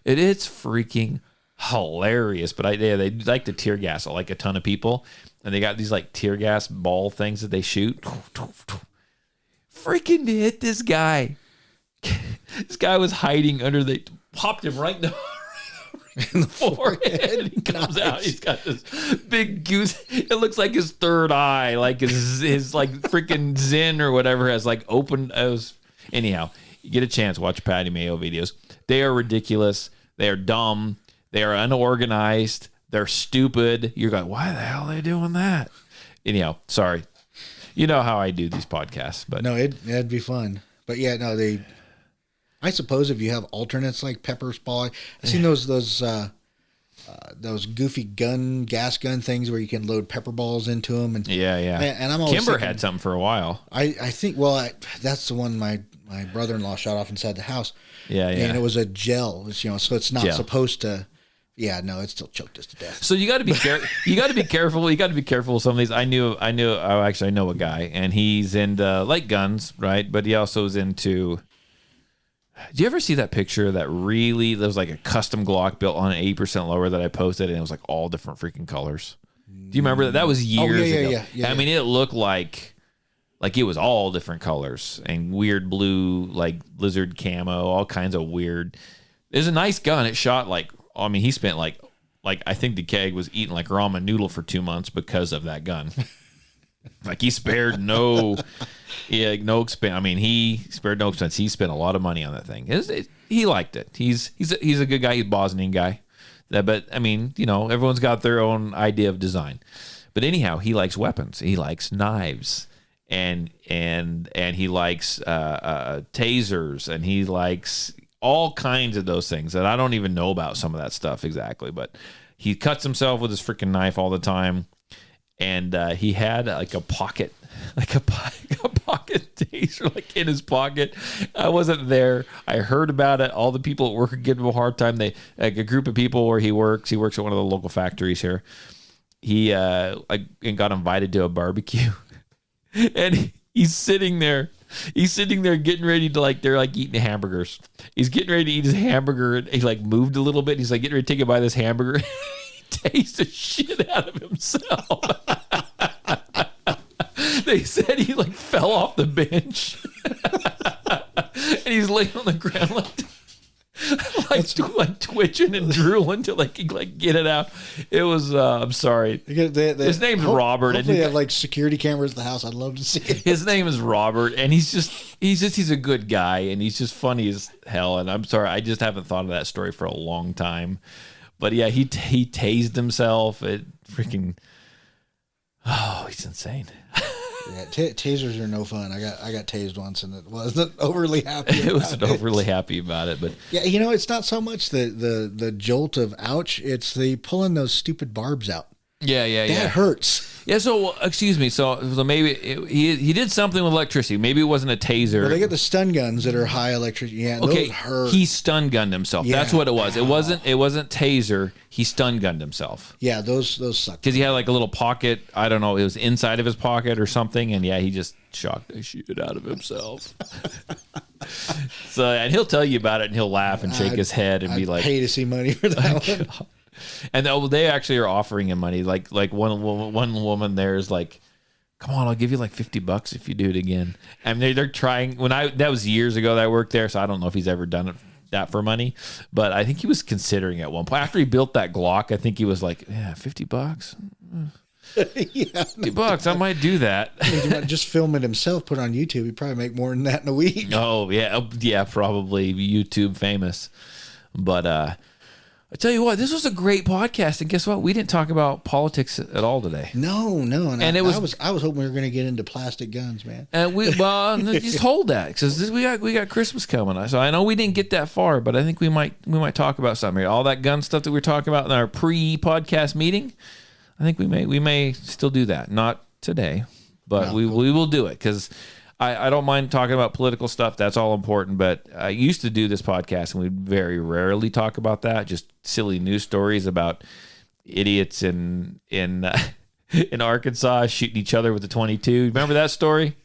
It's freaking hilarious. But they like to tear gas like a ton of people, and they got these like tear gas ball things that they shoot. Freaking hit this guy. This guy was hiding under popped him right in the forehead. He comes out. He's got this big goose. It looks like his third eye, like his like freaking Zen or whatever has like opened. Anyhow, you get a chance, watch Patty Mayo videos. They are ridiculous. They are dumb. They are unorganized. They're stupid. You're going, why the hell are they doing that? Anyhow, sorry. You know how I do these podcasts, but no, it'd be fun. But yeah, no, I suppose if you have alternates like pepper spray, I've seen those goofy gas gun things where you can load pepper balls into them. And yeah. And I'm always Kimber thinking, had something for a while. I think that's the one my brother-in-law shot off inside the house. Yeah. And it was a gel, so it's not gel. supposed to. Yeah, no, it still choked us to death. So you got to be you got to be careful. You got to be careful with some of these. I know a guy, and he's into like guns, right? But he also is into. Do you ever see that picture that there was like a custom Glock built on an 80% lower that I posted, and it was like all different freaking colors? Do you remember that? That was years ago. Yeah. I mean, it looked like Like it was all different colors and weird blue, like lizard camo, all kinds of weird. It was a nice gun. It shot he spent like I think the keg was eating like ramen noodle for 2 months because of that gun. Like he spared no expense. I mean, he spared no expense. He spent a lot of money on that thing. He liked it. He's a good guy. He's a Bosnian guy. But I mean, everyone's got their own idea of design. But anyhow, he likes weapons. He likes knives. And he likes tasers, and he likes all kinds of those things that I don't even know about some of that stuff exactly. But he cuts himself with his freaking knife all the time, and he had like a pocket taser like in his pocket. I wasn't there. I heard about it. All the people at work are giving him a hard time. They a group of people where he works. He works at one of the local factories here. He got invited to a barbecue. And he's sitting there getting ready to they're eating hamburgers. He's getting ready to eat his hamburger, and he moved a little bit. He's getting ready to take a bite of this hamburger. He takes the shit out of himself. They said he fell off the bench. And he's laying on the ground twitching and drooling to get it out. It was I'm sorry. His name's Robert. Hopefully they have security cameras at the house. I'd love to see it. His name is Robert, and he's a good guy, and he's just funny as hell. And I'm sorry, I just haven't thought of that story for a long time. But yeah, he tased himself. It freaking he's insane. Yeah, tasers are no fun. I got tased once, and it wasn't overly happy. It wasn't overly happy about it, but yeah, it's not so much the jolt of ouch; it's the pulling those stupid barbs out. Yeah. That hurts. Yeah. So excuse me. So maybe he did something with electricity. Maybe it wasn't a taser. Well, they got the stun guns that are high electricity. Yeah, okay. Those hurt. He stun gunned himself. Yeah. That's what it was. It wasn't taser. He stun gunned himself. Yeah, those suck. Because he had a little pocket. I don't know. It was inside of his pocket or something. And yeah, he just shocked the shit out of himself. So, and he'll tell you about it, and he'll laugh and shake his head and be like, "Pay to see money for that one." And they actually are offering him money. Like one woman there is like, "Come on, I'll give you $50 if you do it again." And they're trying. That was years ago that I worked there, so I don't know if he's ever done that for money. But I think he was considering at one point after he built that Glock. I think he was like, "Yeah, $50." Yeah, $50, I might do that. Just film it himself, put it on YouTube. He'd probably make more than that in a week. Oh yeah, probably YouTube famous. But I tell you what, this was a great podcast, and guess what? We didn't talk about politics at all today. No, and I was hoping we were going to get into plastic guns, man. And just hold that because we got Christmas coming. So I know we didn't get that far, but I think we might talk about something here. All that gun stuff that we were talking about in our pre-podcast meeting. I think we may still do that. Not today, but we will do it because I don't mind talking about political stuff. That's all important. But I used to do this podcast, and we very rarely talk about that. Just silly news stories about idiots in Arkansas shooting each other with a .22. Remember that story?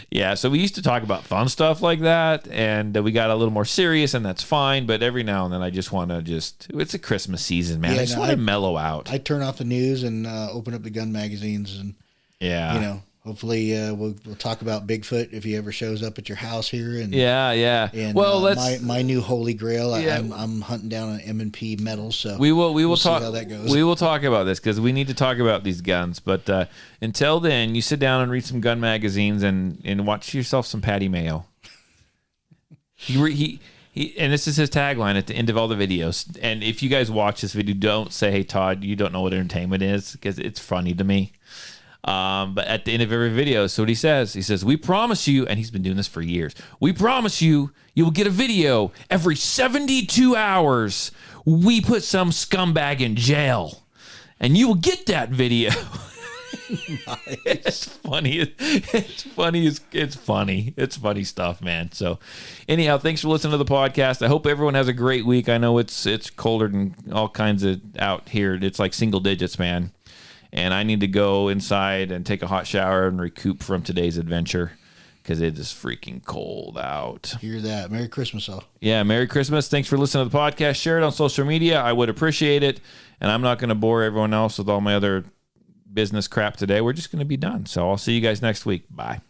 Yeah. So we used to talk about fun stuff like that, and we got a little more serious, and that's fine. But every now and then, I just want to it's a Christmas season, man. I just want to mellow out. I turn off the news and open up the gun magazines, and hopefully we'll talk about Bigfoot if he ever shows up at your house here. And And well, let's my new holy grail. Yeah. I'm hunting down an M&P medal, so we will talk see how that goes. We will talk about this because we need to talk about these guns. But until then, you sit down and read some gun magazines and watch yourself some Patty Mayo. He and this is his tagline at the end of all the videos. And if you guys watch this video, don't say, "Hey Todd, you don't know what entertainment is," because it's funny to me. But at the end of every video, so what he says, "We promise you," and he's been doing this for years, "we promise you will get a video every 72 hours. We put some scumbag in jail, and you will get that video." Nice. It's funny. It's funny. It's funny. It's funny stuff, man. So anyhow, thanks for listening to the podcast. I hope everyone has a great week. I know it's colder than all kinds of out here. It's like single digits, man. And I need to go inside and take a hot shower and recoup from today's adventure because it is freaking cold out. Hear that. Merry Christmas, all. Yeah, Merry Christmas. Thanks for listening to the podcast. Share it on social media. I would appreciate it. And I'm not going to bore everyone else with all my other business crap today. We're just going to be done. So I'll see you guys next week. Bye.